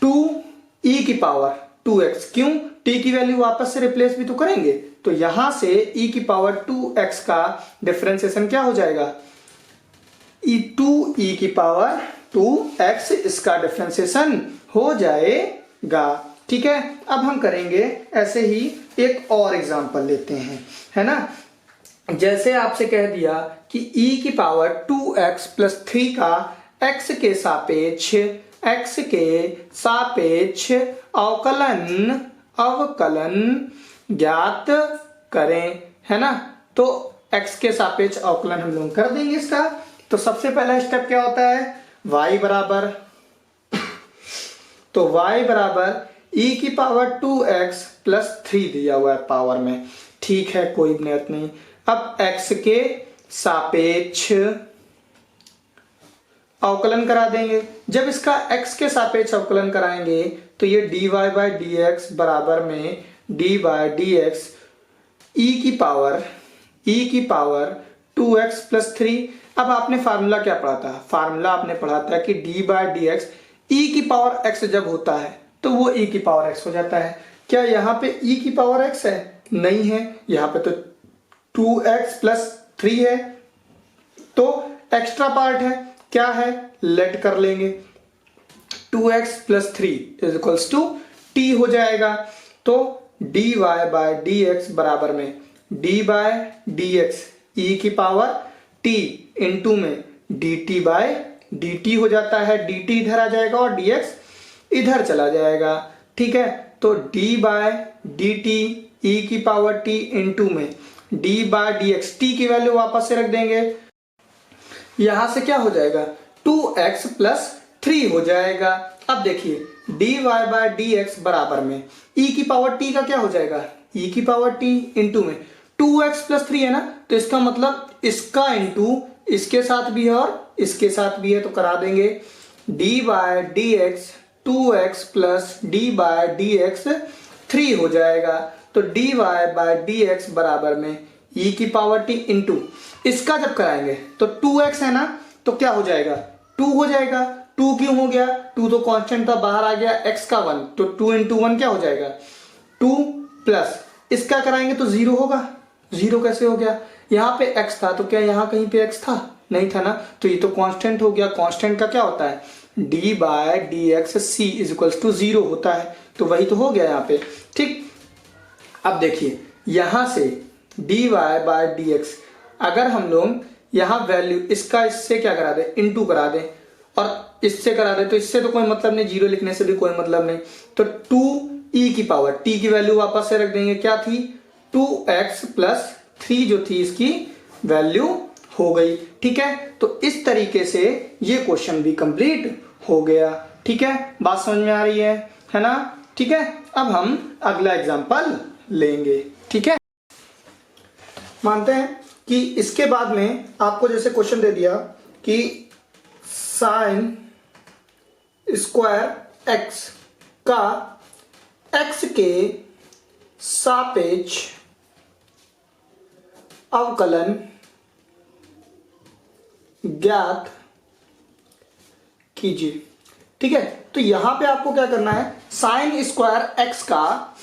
2e की पावर 2x। क्यों, t की वैल्यू वापस से रिप्लेस भी तो करेंगे, तो यहां से e की पावर 2x का डिफरेंशिएशन क्या हो जाएगा 2e की पावर 2x, इसका डिफरेंशिएशन हो जाएगा। ठीक है, अब हम करेंगे ऐसे ही एक और एग्जांपल लेते हैं, है ना। जैसे आपसे कह दिया कि e की पावर 2x प्लस 3 का x के सापेक्ष अवकलन ज्ञात करें, है ना। तो x के सापेक्ष अवकलन हम लोग कर देंगे इसका। तो सबसे पहला स्टेप क्या होता है, y बराबर, तो y बराबर e की पावर 2x प्लस 3 दिया हुआ है पावर में, ठीक है, कोई बात नहीं। अब x के सापेक्ष अवकलन करा देंगे। जब इसका x के सापेक्ष अवकलन कराएंगे तो ये dy बाय dx बराबर में dy बाय dx e की पावर 2x प्लस 3। अब आपने फार्मूला क्या पढ़ा था, फार्मूला आपने पढ़ा था कि डी बाय डी एक्स ई की पावर x जब होता है तो वो e की पावर x हो जाता है। क्या यहाँ पे e की पावर x है, नहीं है, यहाँ पे तो 2x प्लस 3 है, तो एक्स्ट्रा पार्ट है, क्या है, लेट कर लेंगे, 2x plus 3 is equals to t हो जाएगा। तो dy बाय dx बराबर में d बाय dx e की पावर t इंटू में dt बाय dt हो जाता है, dt इधर आ जाएगा और dx इधर चला जाएगा। ठीक है, तो d बाय dt e की पावर t इंटू में d बाय dx, t की वैल्यू वापस से रख देंगे, यहां से क्या हो जाएगा 2x प्लस 3 हो जाएगा। अब देखिए dy बाय dx बराबर में e की पावर t का क्या हो जाएगा, e की पावर t इंटू में 2x प्लस 3 है ना, तो इसका मतलब इसका इंटू इसके साथ भी है और इसके साथ भी है, तो करा देंगे d by dx 2x plus d by dx 3 हो जाएगा। तो dy बाय dx बराबर में e की पावर t इंटू इसका जब कराएंगे तो 2x है ना, तो क्या हो जाएगा 2 हो जाएगा। 2 क्यों हो गया, 2 तो कांस्टेंट था, बाहर आ गया x का 1, तो 2 इंटू 1 क्या हो जाएगा 2 प्लस इसका कराएंगे तो 0 होगा। 0 कैसे हो गया, यहाँ पे x था तो क्या यहाँ कहीं पे x था, नहीं था ना, तो ये तो कांस्टेंट हो गया। कांस्टेंट का क्या होता है d by D x C is equals to 0 होता है, तो वही तो हो गया यहाँ पे। ठीक, अब देखिए यहां से dy बाय डी एक्स, अगर हम लोग यहाँ वैल्यू इसका इससे क्या करा दे इंटू करा दे और इससे करा दे, तो इससे तो कोई मतलब नहीं, 0 लिखने से भी कोई मतलब नहीं, तो 2e की पावर t की वैल्यू वापस से रख देंगे, क्या थी 2x प्लस 3 जो थी इसकी वैल्यू हो गई। ठीक है, तो इस तरीके से ये क्वेश्चन भी कंप्लीट हो गया। ठीक है, बात समझ में आ रही है ना। ठीक है, अब हम अगला एग्जांपल लेंगे। ठीक है, मानते हैं कि इसके बाद में आपको जैसे क्वेश्चन दे दिया कि साइन स्क्वायर x का x के सापेक्ष अवकलन ज्ञात कीजिए। ठीक है, तो यहां पे आपको क्या करना है, साइन स्क्वायर x का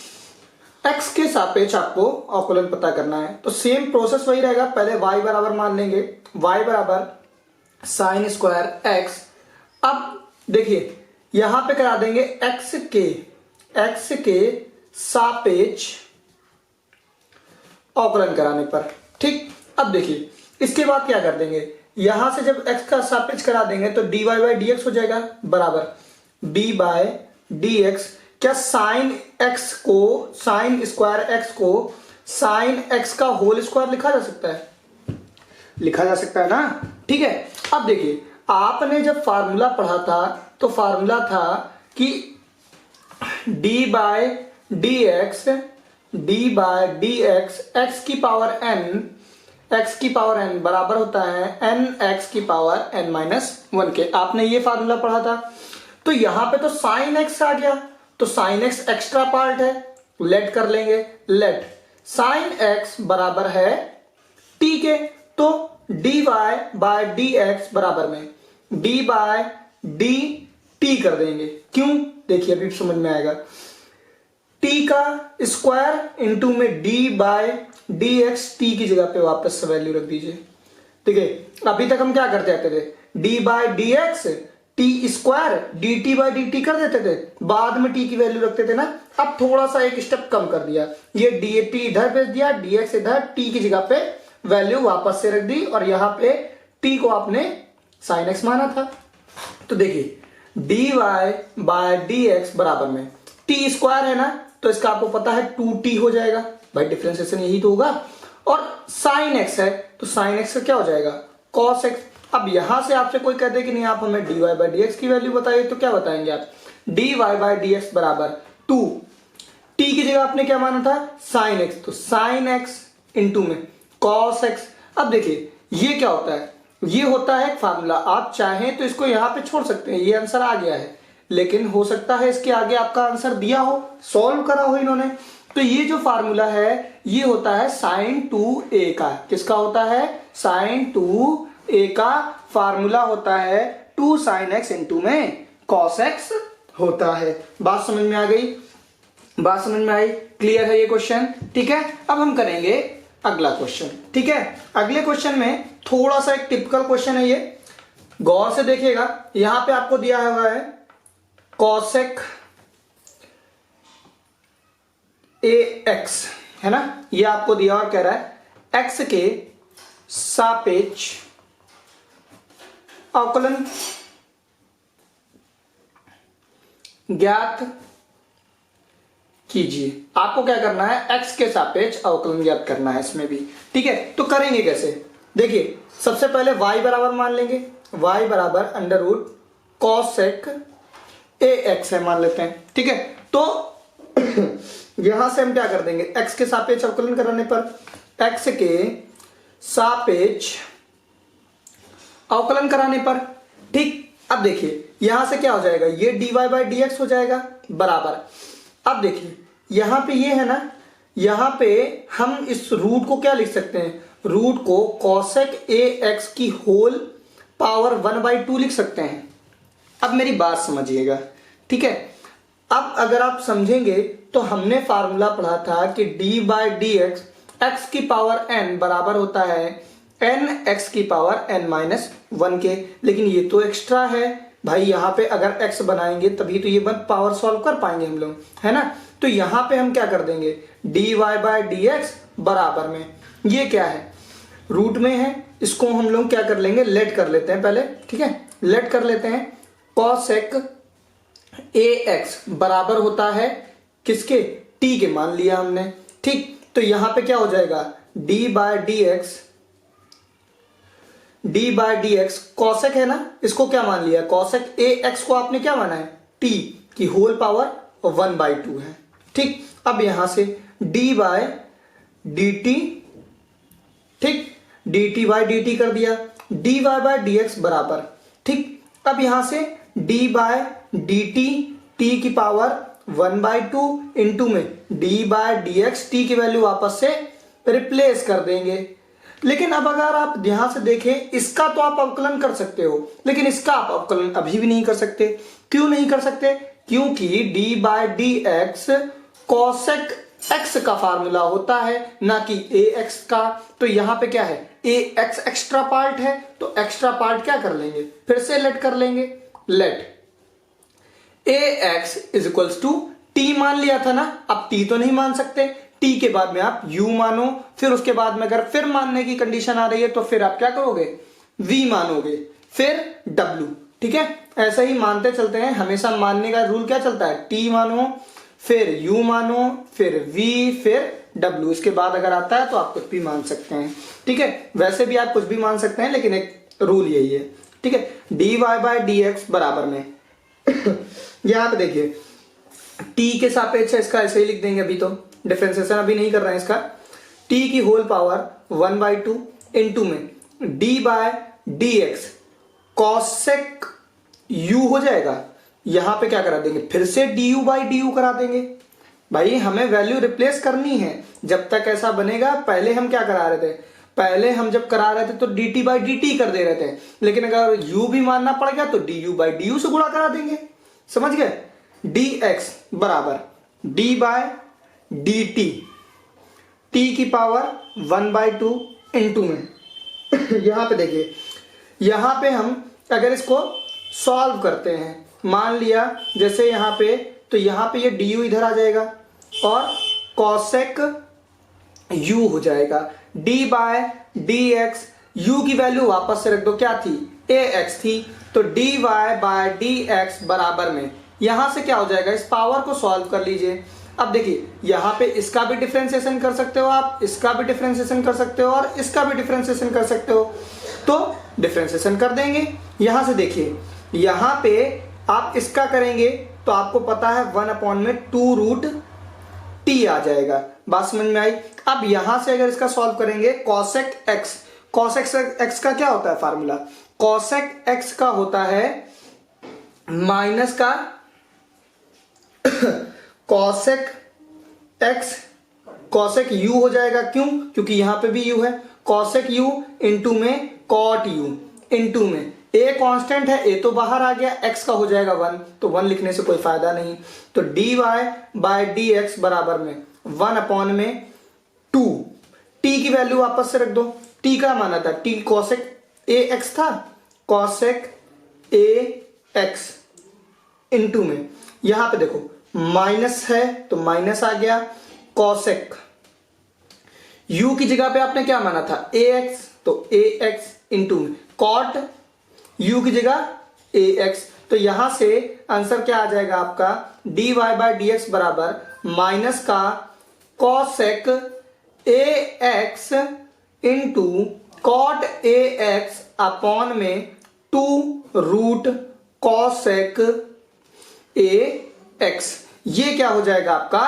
x के सापेक्ष आपको अवकलन पता करना है। तो सेम प्रोसेस वही रहेगा, पहले y बराबर मान लेंगे, y बराबर साइन स्क्वायर x। अब देखिए यहां पे करा देंगे x के सापेक्ष अवकलन कराने पर। ठीक, अब देखिए इसके बाद क्या कर देंगे, यहां से जब x का सापेक्ष करा देंगे तो dy बाय dx हो जाएगा बराबर d बाय dx। क्या साइन x को, साइन स्क्वायर x को साइन x का होल स्क्वायर लिखा जा सकता है, लिखा जा सकता है ना। ठीक है, अब देखिए आपने जब फार्मूला पढ़ा था तो फार्मूला था कि d बाय dx x की पावर n बराबर होता है n x की पावर n माइनस 1 के। आपने ये फार्मूला पढ़ा था, तो यहां पे तो साइन x आ गया, तो साइन एक्स एक्स्ट्रा पार्ट है, लेट कर लेंगे। लेट साइन एक्स बराबर है टी के, तो D Y by D x बराबर में डी बाय डी टी कर देंगे। क्यों, देखिए अभी समझ में आएगा। टी का स्क्वायर इंटू में D by D x, T की जगह पे वापस से वैल्यू रख दीजिए। ठीक है, अभी तक हम क्या करते आते थे, D by D x T square D T by D T कर देते थे, बाद में टी की वैल्यू रखते थे ना। अब थोड़ा सा एक स्टेप कम कर दिया, ये डी टी इधर भेज दिया, डी एक्स इधर, टी की जगह पे वैल्यू वापस से रख दी और यहां पे टी को आपने साइन एक्स माना था। तो देखिए D Y by D x बराबर में टी स्क्वायर है ना, तो इसका आपको पता है 2t हो जाएगा, भाई डिफरेंशिएशन यही तो होगा। और साइन एक्स है तो साइन एक्स का क्या हो जाएगा, कॉस एक्स। अब यहां से आपसे कोई कहते कि नहीं आप हमें D Y by D x की वैल्यू बताइए, तो क्या बताएंगे आप, D Y by D x बराबर 2, टी की जगह आपने क्या माना था साइन एक्स, तो साइन एक्स इंटू में कॉस एक्स। अब देखिए ये क्या होता है, ये होता है एक फार्मूला, आप चाहें तो इसको यहां पे छोड़ सकते हैं, ये आंसर आ गया है, लेकिन हो सकता है इसके आगे आपका आंसर दिया हो, सॉल्व करा हो इन्होंने। तो ये जो फार्मूला है ये होता है साइन 2a का, किसका होता है, साइन 2a का फार्मूला होता है 2 साइन एक्स इंटू में कॉस एक्स होता है। बात समझ में आ गई, बात समझ में आई, क्लियर है ये क्वेश्चन। ठीक है, अब हम करेंगे अगला क्वेश्चन। ठीक है, अगले क्वेश्चन में थोड़ा सा एक टिपिकल क्वेश्चन है, ये गौर से देखिएगा। यहां पे आपको दिया हुआ है कॉसेक ए एक्स, है ना, ये आपको दिया और कह रहा है एक्स के सापेक्ष अवकलन ज्ञात कीजिए। आपको क्या करना है, एक्स के सापेक्ष अवकलन ज्ञात करना है इसमें भी। ठीक है, तो करेंगे कैसे, देखिए सबसे पहले y बराबर मान लेंगे, y बराबर under root cosec A x है मान लेते हैं। ठीक है, तो यहां से हम क्या कर देंगे, x के सापेक्ष अवकलन कराने पर x के सापेक्ष अवकलन कराने पर, ठीक। अब देखिए यहां से क्या हो जाएगा, ये dy बाई डी एक्स हो जाएगा बराबर। अब देखिए यहां पे ये है ना, यहां पे हम इस रूट को क्या लिख सकते हैं, रूट को कॉसेक ए एक्स की होल पावर 1/2 लिख सकते हैं। अब मेरी बात समझिएगा, ठीक है। अब अगर आप समझेंगे तो हमने फार्मूला पढ़ा था कि d by D x x की पावर n बराबर होता है n एक्स की पावर n माइनस 1 के, लेकिन ये तो एक्स्ट्रा है भाई, यहाँ पे अगर x बनाएंगे तभी तो ये पावर सॉल्व कर पाएंगे हम लोग, है ना। तो यहाँ पे हम क्या कर देंगे, dy बाई डी एक्स बराबर में ये क्या है, रूट में है, इसको हम लोग क्या कर लेंगे, लेट कर लेते हैं पहले। ठीक है, लेट कर लेते हैं, कॉसेक ए एक्स बराबर होता है किसके, t के मान लिया हमने। ठीक, तो यहां पे क्या हो जाएगा, d by D x cosec है ना, इसको क्या मान लिया, कॉसेक ए एक्स को आपने क्या माना है, t की होल पावर 1/2 है। ठीक, अब यहां से d बाय डी टी, ठीक, dt बाय डी टी कर दिया, dy बाय डी एक्स बराबर, ठीक। अब यहां से d बाय डी टी की पावर 1/2 इंटू में d by D x, T की वैल्यू वापस से रिप्लेस कर देंगे। लेकिन अब अगर आप ध्यान से देखें, इसका तो आप अवकलन कर सकते हो, लेकिन इसका आप अवकलन अभी भी नहीं कर सकते। क्यों नहीं कर सकते, क्योंकि d by D x cosec x का फार्मूला होता है, ना कि ए एक्स का। तो यहां पे क्या है, ए एक्स एक्स्ट्रा पार्ट है, तो एक्स्ट्रा पार्ट क्या कर लेंगे, फिर से लेट कर लेंगे। Let A x is equals to T मान लिया था ना, अब टी तो नहीं मान सकते, टी के बाद में आप u मानो, फिर उसके बाद में अगर फिर मानने की कंडीशन आ रही है तो फिर आप क्या करोगे, v मानोगे, फिर w। ठीक है, ऐसा ही मानते चलते हैं, हमेशा मानने का रूल क्या चलता है, t मानो, फिर u मानो, फिर v, फिर w। इसके बाद अगर आता है तो आप कुछ भी मान सकते हैं। ठीक है, वैसे भी आप कुछ भी मान सकते हैं, लेकिन एक रूल यही है। ठीक है, dy बाय डी एक्स बराबर में यहां पे देखिए t के सापेक्ष है, इसका ऐसे ही लिख देंगे, अभी तो डिफरेंशिएशन अभी नहीं कर रहे हैं इसका, t की होल पावर 1/2 इंटू में d by D x cosec u हो जाएगा, यहां पे क्या करा देंगे, फिर से du बाई du करा देंगे। भाई हमें वैल्यू रिप्लेस करनी है। जब तक ऐसा बनेगा, पहले हम क्या करा रहे थे, पहले हम जब करा रहे थे तो dt बाई dt कर दे रहे थे, लेकिन अगर u भी मानना पड़ गया तो du बाई du से गुणा करा देंगे। समझ गए। dx बराबर d बाय dt t की पावर 1/2 इंटू में यहां पे देखिए, यहां पे हम अगर इसको सॉल्व करते हैं, मान लिया जैसे यहां पे, तो यहां पे ये du इधर आ जाएगा और cosec u हो जाएगा। d बाय dx, u की वैल्यू वापस से रख दो, क्या थी, ax थी, तो dy बाय dx बराबर में यहां से क्या हो जाएगा, इस पावर को सॉल्व कर लीजिए। अब देखिए यहां पे इसका भी डिफरेंशिएशन कर सकते हो आप, इसका भी डिफरेंशिएशन कर सकते हो और इसका भी डिफरेंशिएशन कर सकते हो, तो डिफरेंशिएशन कर देंगे। यहां से देखिए, यहां पे आप इसका करेंगे तो आपको पता है 1/2 रूट t आ जाएगा। बात समझ में आई। अब यहां से अगर इसका सॉल्व करेंगे, cosec x, cosec x का क्या होता है फार्मूला, cosec x का होता है माइनस का cosec x, cosec u हो जाएगा, क्यों, क्योंकि यहां पे भी u है, cosec u इंटू में cot u इंटू में a कांस्टेंट है, a तो बाहर आ गया, x का हो जाएगा 1, तो 1 लिखने से कोई फायदा नहीं, तो dy बाय dx बराबर में 1/2, t की वैल्यू वापस से रख दो, t का माना था, t cosec ax था, cosec ax इंटू में यहां पे देखो माइनस है तो माइनस आ गया, cosec u की जगह पे आपने क्या माना था, ax, तो ax इंटू में cot u की जगह ax, तो यहां से आंसर क्या आ जाएगा आपका, dy बाय dx बराबर माइनस का cosec ax into cot ax upon में 2 रूट cosec ax, ये क्या हो जाएगा, आपका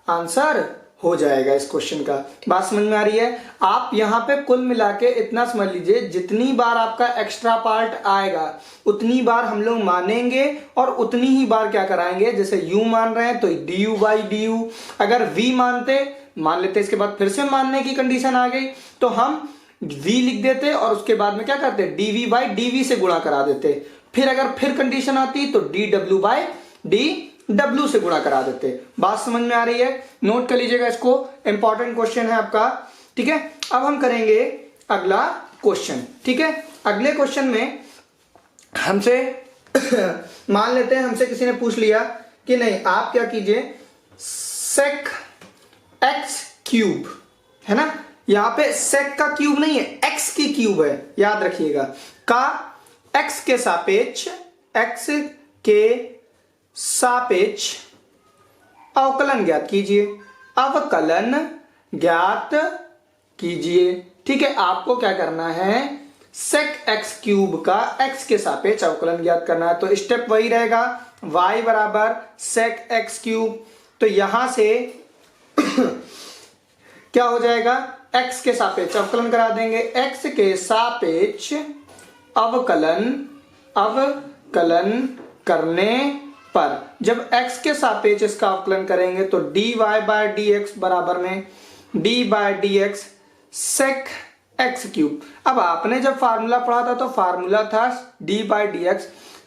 आंसर हो जाएगा इस क्वेश्चन का। बात समझ में आ रही है। आप यहां पे कुल मिला के इतना समझ लीजिए, जितनी बार आपका एक्स्ट्रा पार्ट आएगा उतनी बार हम लोग मानेंगे और उतनी ही बार क्या कराएंगे, जैसे u मान रहे हैं तो du बाई du, अगर v मान लेते इसके बाद फिर से मानने की कंडीशन आ गई तो हम v लिख देते और उसके बाद में क्या करते, dv बाई dv से गुणा करा देते, फिर अगर फिर कंडीशन आती तो dw बाई dw से गुणा करा देते। बात समझ में आ रही है, नोट कर लीजिएगा इसको, इंपॉर्टेंट क्वेश्चन है आपका। ठीक है, अब हम करेंगे अगला क्वेश्चन। ठीक है, अगले क्वेश्चन में हमसे मान लेते हैं हमसे किसी ने पूछ लिया कि नहीं आप क्या कीजिए, sec x क्यूब है ना, यहां पे sec का क्यूब नहीं है, x की क्यूब है, याद रखिएगा, का x के सापेक्ष, x के सापेक्ष अवकलन ज्ञात कीजिए, अवकलन ज्ञात कीजिए। ठीक है, आपको क्या करना है, sec x क्यूब का x के सापेक्ष अवकलन ज्ञात करना है, तो स्टेप वही रहेगा, y बराबर sec x क्यूब, तो यहां से क्या हो जाएगा, x के सापेक्ष अवकलन करा देंगे, x के सापेक्ष अवकलन करने पर जब x के सापेक्ष इसका अवकलन करेंगे तो dy बाय dx बराबर में d by dx sec x cube. अब आपने जब फार्मूला पढ़ा था तो फार्मूला था d by dx,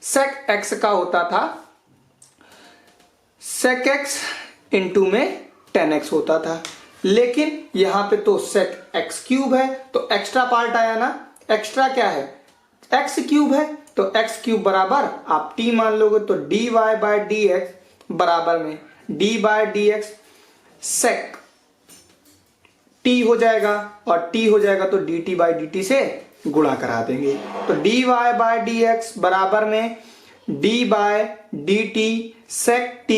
sec x का होता था sec x इंटू में tan x होता था, लेकिन यहां पे तो sec x क्यूब है तो एक्स्ट्रा पार्ट आया ना, एक्स्ट्रा क्या है, x क्यूब है, तो x क्यूब बराबर आप t मान लोगे तो dy बाय dx बराबर में d by dx sec t हो जाएगा और t हो जाएगा तो dt बाय dt से गुणा करा देंगे, तो dy बाय dx बराबर में d by dt sec t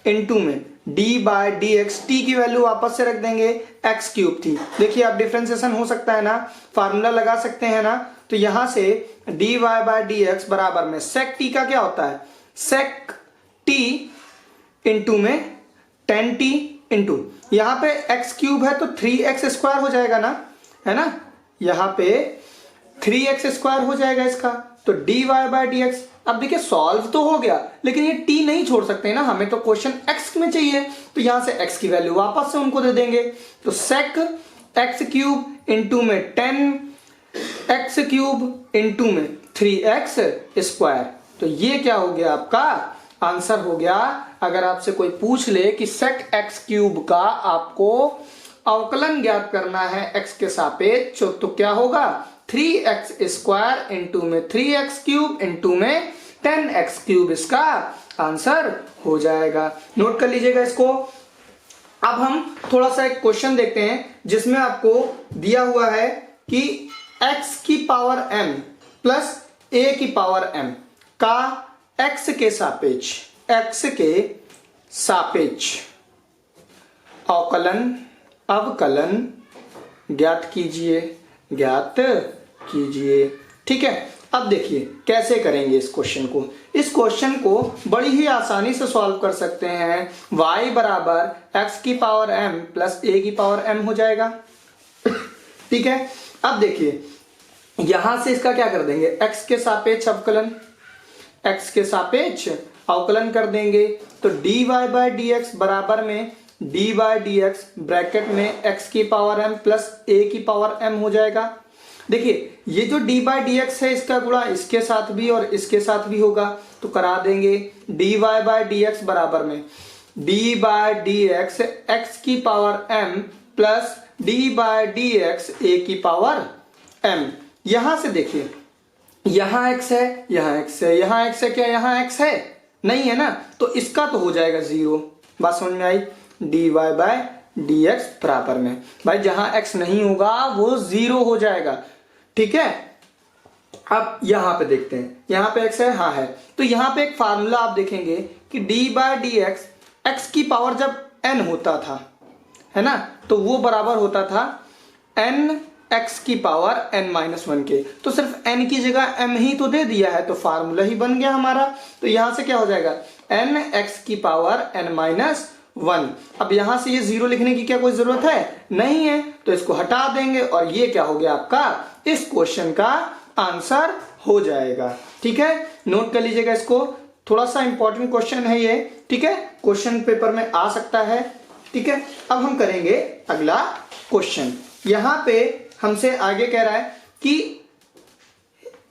into में d बाय dx, t की वैल्यू वापस से रख देंगे, x क्यूब थी, देखिए आप डिफरेंशिएशन हो सकता है ना, फार्मूला लगा सकते हैं ना, तो यहां से dy बाय dx बराबर में sec t का क्या होता है, sec t इंटू में tan t इंटू, यहां पे x क्यूब है तो 3x स्क्वायर हो जाएगा ना, है ना, यहां पे 3x स्क्वायर हो जाएगा इसका, तो dy बाय dx अब देखिए सॉल्व तो हो गया, लेकिन ये टी नहीं छोड़ सकते ना, हमें तो क्वेश्चन एक्स में चाहिए, तो यहां से एक्स की वैल्यू वापस से उनको दे देंगे। तो सेक एक्स क्यूब इंटू में 10 एक्स क्यूब इंटू में 3x स्क्वायर। तो ये क्या हो गया, आपका आंसर हो गया। अगर आपसे कोई पूछ ले कि सेक एक्स क्यूब का आपको अवकलन ज्ञात करना है x के सापेक्ष, तो क्या होगा 3x स्क्वायर इंटू में 3x क्यूब इंटू में 10x क्यूब, इसका आंसर हो जाएगा। नोट कर लीजिएगा इसको। अब हम थोड़ा सा एक क्वेश्चन देखते हैं जिसमें आपको दिया हुआ है कि x की पावर m प्लस a की पावर m का x के सापेक्ष अवकलन ज्ञात कीजिए। ठीक है, अब देखिए कैसे करेंगे इस क्वेश्चन को। इस क्वेश्चन को बड़ी ही आसानी से सॉल्व कर सकते हैं। y बराबर x की पावर m प्लस a की पावर m हो जाएगा। ठीक है, अब देखिए यहां से इसका क्या कर देंगे, x के सापेक्ष अवकलन कर देंगे। तो dy बाय dx बराबर में dy dx ब्रैकेट में x की पावर m प्लस a की पावर m हो जाएगा। देखिए ये जो dy dx है इसका गुणा इसके साथ भी और इसके साथ भी होगा, तो करा देंगे। dy बाय dx बराबर में dy बाय dx x की power m plus dy by dx a की पावर m। यहां से देखिए यहां x है, यहां x है, यहां x है, क्या यहां x है नहीं है ना, तो इसका तो हो जाएगा 0। बात समझ में आई। dy बाय dx बराबर में भाई जहां x नहीं होगा वो 0 हो जाएगा। ठीक है, अब यहां पे देखते हैं, यहां पे x है, हाँ है, तो यहां पे एक फार्मूला आप देखेंगे कि dy बाय dx x की पावर जब n होता था, है ना, तो वो बराबर होता था n x की पावर n-1 के। तो सिर्फ n की जगह m ही तो दे दिया है, तो फार्मूला ही बन गया हमारा। तो यहां से क्या हो जाएगा n x की पावर n-1। अब यहां से ये 0 लिखने की क्या कोई जरूरत है, नहीं है, तो इसको हटा देंगे और ये क्या हो गया आपका इस क्वेश्चन का आंसर हो जाएगा। ठीक है, नोट कर लीजिएगा इसको, थोड़ा सा इंपॉर्टेंट क्वेश्चन है ये। ठीक है, क्वेश्चन पेपर में आ सकता है। ठीक है, अब हम करेंगे अगला क्वेश्चन। यहां पे हमसे आगे कह रहा है कि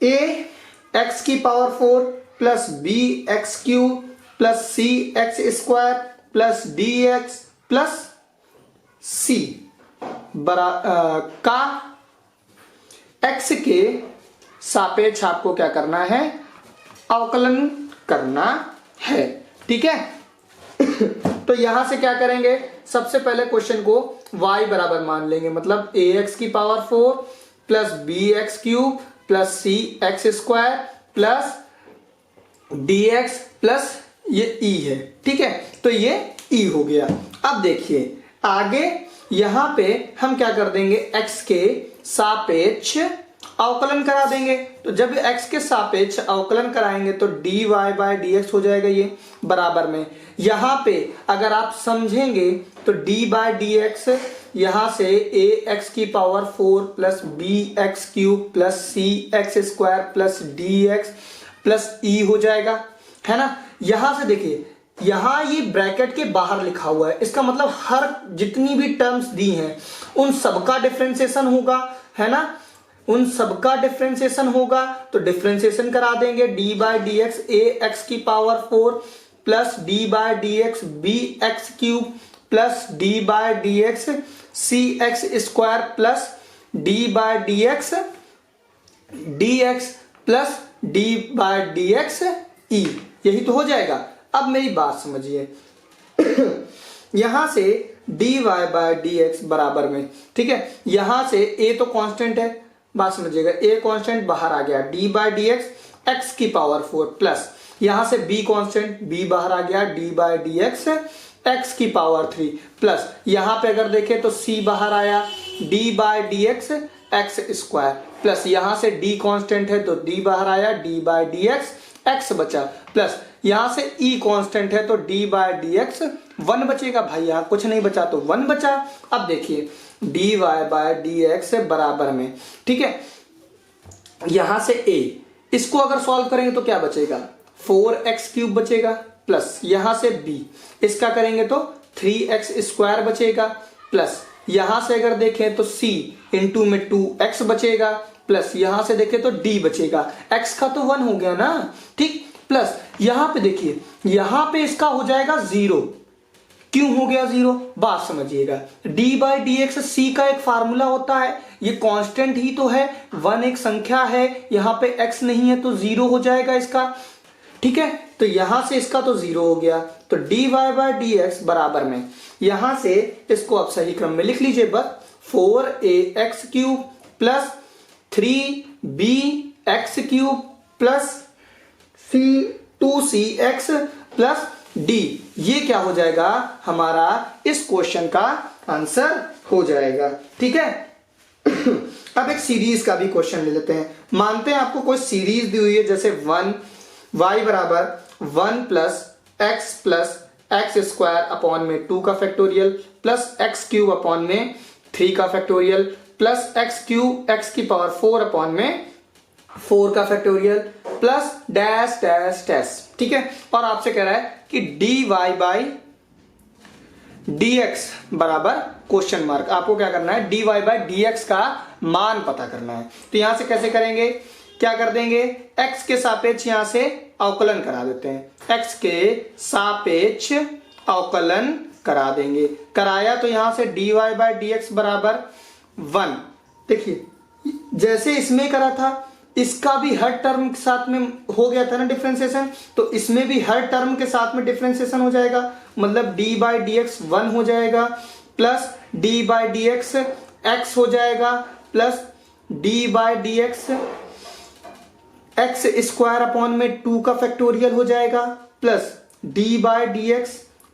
a x की power 4 plus b x cube plus c x square plus dx plus c का x के सापेक्ष आपको क्या करना है, अवकलन करना है। ठीक है, तो यहां से क्या करेंगे, सबसे पहले क्वेश्चन को y बराबर मान लेंगे, मतलब ax की power 4 plus bx cube plus cx square plus dx plus ये e है। ठीक है, तो ये e हो गया। अब देखिए आगे यहां पे हम क्या कर देंगे, x के सापेक्ष अवकलन करा देंगे। तो जब x के सापेक्ष अवकलन कराएंगे तो dy बाय dx हो जाएगा ये बराबर में। यहां पे अगर आप समझेंगे तो d बाय dx यहां से ax की power 4 plus bx cube plus cx square plus dx plus e हो जाएगा, है ना। यहां से देखिए यहां ये ब्रैकेट के बाहर लिखा हुआ है, इसका मतलब हर जितनी भी टर्म्स दी हैं उन सबका डिफरेंशिएशन होगा, है ना, उन सबका डिफरेंशिएशन होगा। तो डिफरेंशिएशन करा देंगे d बाय dx ax की power 4 plus d by dx bx cube plus d by dx cx square plus d by dx dx plus d by dx e, यही तो हो जाएगा। अब मेरी बात समझिए यहां से dy बाय dx बराबर में, ठीक है, यहां से a तो कांस्टेंट है, बात समझिएगा, a कांस्टेंट बाहर आ गया, d बाय dx x की पावर 4 प्लस यहां से b कांस्टेंट b बाहर आ गया, d बाय dx x की पावर 3 प्लस यहां पे अगर देखें तो c बाहर आया, d by dx x square plus यहां से d कांस्टेंट है तो d बाहर आया, d बाय dx x बचा प्लस यहां से e कांस्टेंट है तो d बाय dx 1 बचेगा। भाई यहां कुछ नहीं बचा तो 1 बचा। अब देखिए dy बाय dx बराबर में, ठीक है, यहां से a, इसको अगर सॉल्व करेंगे तो क्या बचेगा, 4x³ बचेगा, प्लस यहां से b, इसका करेंगे तो 3x² बचेगा, प्लस यहां से अगर देखें तो c इंटू में 2x बचेगा, प्लस यहां से देखें तो d बचेगा। x का तो 1 हो गया ना, ठीक। प्लस यहां पे देखिए, यहां पे इसका हो जाएगा 0। क्यों हो गया 0, बात समझिएगा। d/dx c का एक फार्मूला होता है, ये कांस्टेंट ही तो है, 1 एक संख्या है, यहां पे x नहीं है तो 0 हो जाएगा इसका, ठीक है। तो यहां से इसका तो 0 हो गया, तो dy/dx बराबर में यहां से इसको आप सही क्रम में लिख लीजिए बस, 4ax³ plus 3bx³ plus 2cx plus d, ये क्या हो जाएगा हमारा इस क्वेश्चन का आंसर हो जाएगा, ठीक है। अब एक सीरीज का भी क्वेश्चन ले लेते हैं। मानते हैं आपको कोई सीरीज दी हुई है, जैसे 1y बराबर 1 प्लस x² अपॉन में 2 का फैक्टोरियल प्लस x³ अपॉन में 3 का फैक्टोरियल प्लस x³ x की पावर 4 अपॉन में 4 का factorial plus dash dash dash, ठीक है। और आपसे कह रहा है कि dy/dx बराबर क्वेश्चन मार्क, आपको क्या करना है, dy/dx का मान पता करना है। तो यहां से कैसे करेंगे, क्या कर देंगे, x के सापेक्ष यहां से अवकलन करा देते हैं, x के सापेक्ष अवकलन करा देंगे। कराया तो यहां से dy/dx बराबर 1, देखिए जैसे इसमें करा था, इसका भी हर टर्म के साथ में हो गया था ना डिफरेंशिएशन, तो इसमें भी हर टर्म के साथ में डिफरेंशिएशन हो जाएगा, मतलब dy/dx 1 हो जाएगा, प्लस dy/dx x हो जाएगा, प्लस dy/dx x² अपॉन में 2 का फैक्टोरियल हो जाएगा, प्लस dy/dx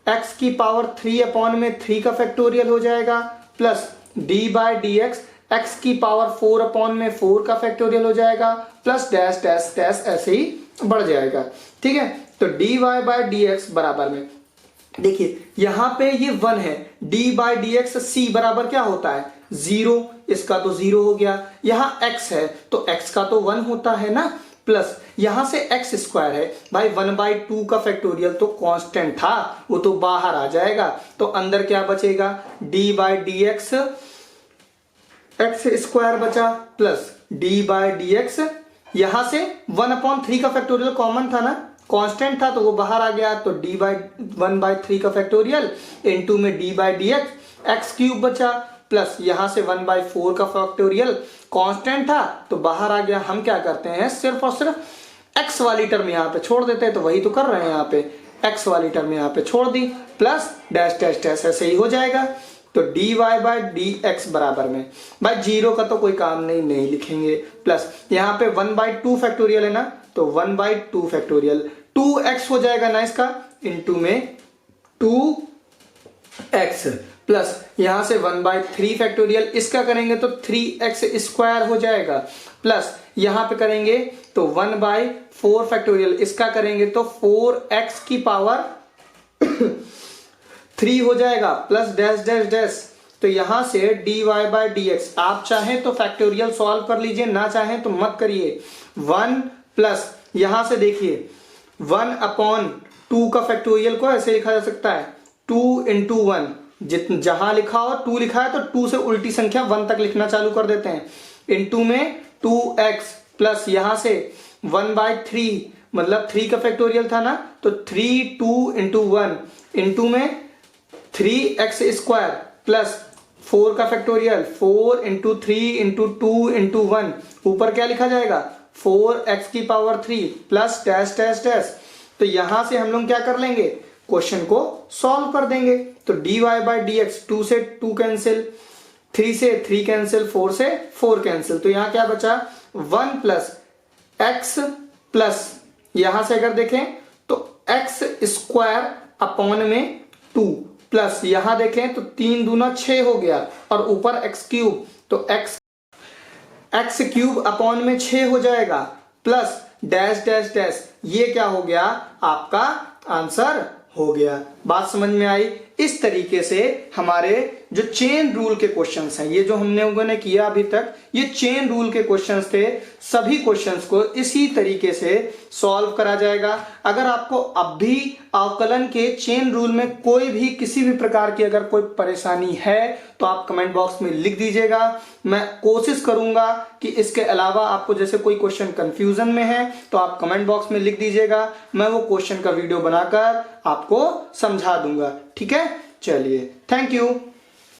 x की पावर 3 अपॉन में 3 का फैक्टोरियल हो जाएगा, प्लस dy/dx x की पावर 4 अपॉन में 4 का फैक्टोरियल हो जाएगा, प्लस डैश डैश डैश ऐसे ही बढ़ जाएगा, ठीक है। तो dy/dx बराबर में देखिए यहां पे ये 1 है, dy/dx c बराबर क्या होता है 0, इसका तो 0 हो गया, यहां x है तो x का तो 1 होता है ना, प्लस यहां से x² है भाई, 1/2 का फैक्टोरियल तो कांस्टेंट था, वो तो बाहर आ जाएगा, तो अंदर क्या बचेगा, dy/dx x² बचा, प्लस dy/dx यहां से 1/3 का फैक्टोरियल कॉमन था ना, कांस्टेंट था तो वो बाहर आ गया, तो d/1/3 का फैक्टोरियल इनटू में dy/dx x³ बचा, प्लस यहां से 1/4 का फैक्टोरियल कांस्टेंट था तो बाहर आ गया। हम क्या करते हैं, सिर्फ और सिर्फ x वाली टर्म यहां पे छोड़ देते हैं, तो वही तो कर रहे हैं यहाँ पे, x वाली टर्म यहां पे छोड़ दी, प्लस डैश डैश डैश ऐसे ही हो जाएगा। तो dy/dx बराबर में भाई 0 का तो कोई काम नहीं लिखेंगे, प्लस यहाँ पे 1/2 फैक्टोरियल है ना, तो 1/2 फैक्टोरियल 2x हो जाएगा ना इसका, इंटू में 2x, प्लस यहां से 1/3 फैक्टोरियल, इसका करेंगे तो 3x² हो जाएगा, प्लस यहां पे करेंगे तो 1/4 फैक्टोरियल, इसका करेंगे तो 4x की पावर 3 हो जाएगा, प्लस डैश डैश डैश। तो यहां से dy/dx आप चाहें तो फैक्टोरियल सॉल्व कर लीजिए, ना चाहें तो मत करिए। 1 प्लस यहां से देखिए 1/2 का फैक्टोरियल को ऐसे लिखा जा सकता है 2 × 1, जहां लिखा हो 2 लिखा है तो 2 से उल्टी संख्या 1 तक लिखना चालू कर देते हैं, इंटू में 2x, प्लस यहां से 1/3 मतलब 3 का फैक्टोरियल था ना, तो 3 2 × 1 इंटू में 3x² प्लस 4 का फैक्टोरियल 4 × 3 × 2 × 1, ऊपर क्या लिखा जाएगा 4x की power 3 plus dash dash dash. तो यहां से हम लोग क्या कर लेंगे, क्वेश्चन को सॉल्व कर देंगे। तो dy/dx 2 से 2 कैंसिल, 3 से 3 कैंसिल, 4 से 4 कैंसिल, तो यहां क्या बचा 1 प्लस x प्लस यहां से अगर देखें तो x² अपॉन में 2, प्लस यहां देखें तो 3 दूना 6 हो गया, और ऊपर x³ तो x³ अपॉन में 6 हो जाएगा, प्लस डैश डैश डैश, ये क्या हो गया आपका आंसर हो गया। बात समझ में आई। इस तरीके से हमारे जो चेन रूल के क्वेश्चंस हैं, ये जो हमने लोगों ने किया अभी तक, ये चेन रूल के क्वेश्चंस थे। सभी क्वेश्चंस को इसी तरीके से सॉल्व करा जाएगा। अगर आपको अब भी अवकलन के चेन रूल में कोई भी किसी भी प्रकार की अगर कोई परेशानी है तो आप कमेंट बॉक्स में लिख दीजिएगा। मैं कोशिश करूंगा कि इसके अलावा आपको जैसे कोई क्वेश्चन कंफ्यूजन में है तो आप कमेंट बॉक्स में लिख दीजिएगा, मैं वो क्वेश्चन का वीडियो बनाकर आपको समझा दूंगा। ठीक है, चलिए, थैंक यू।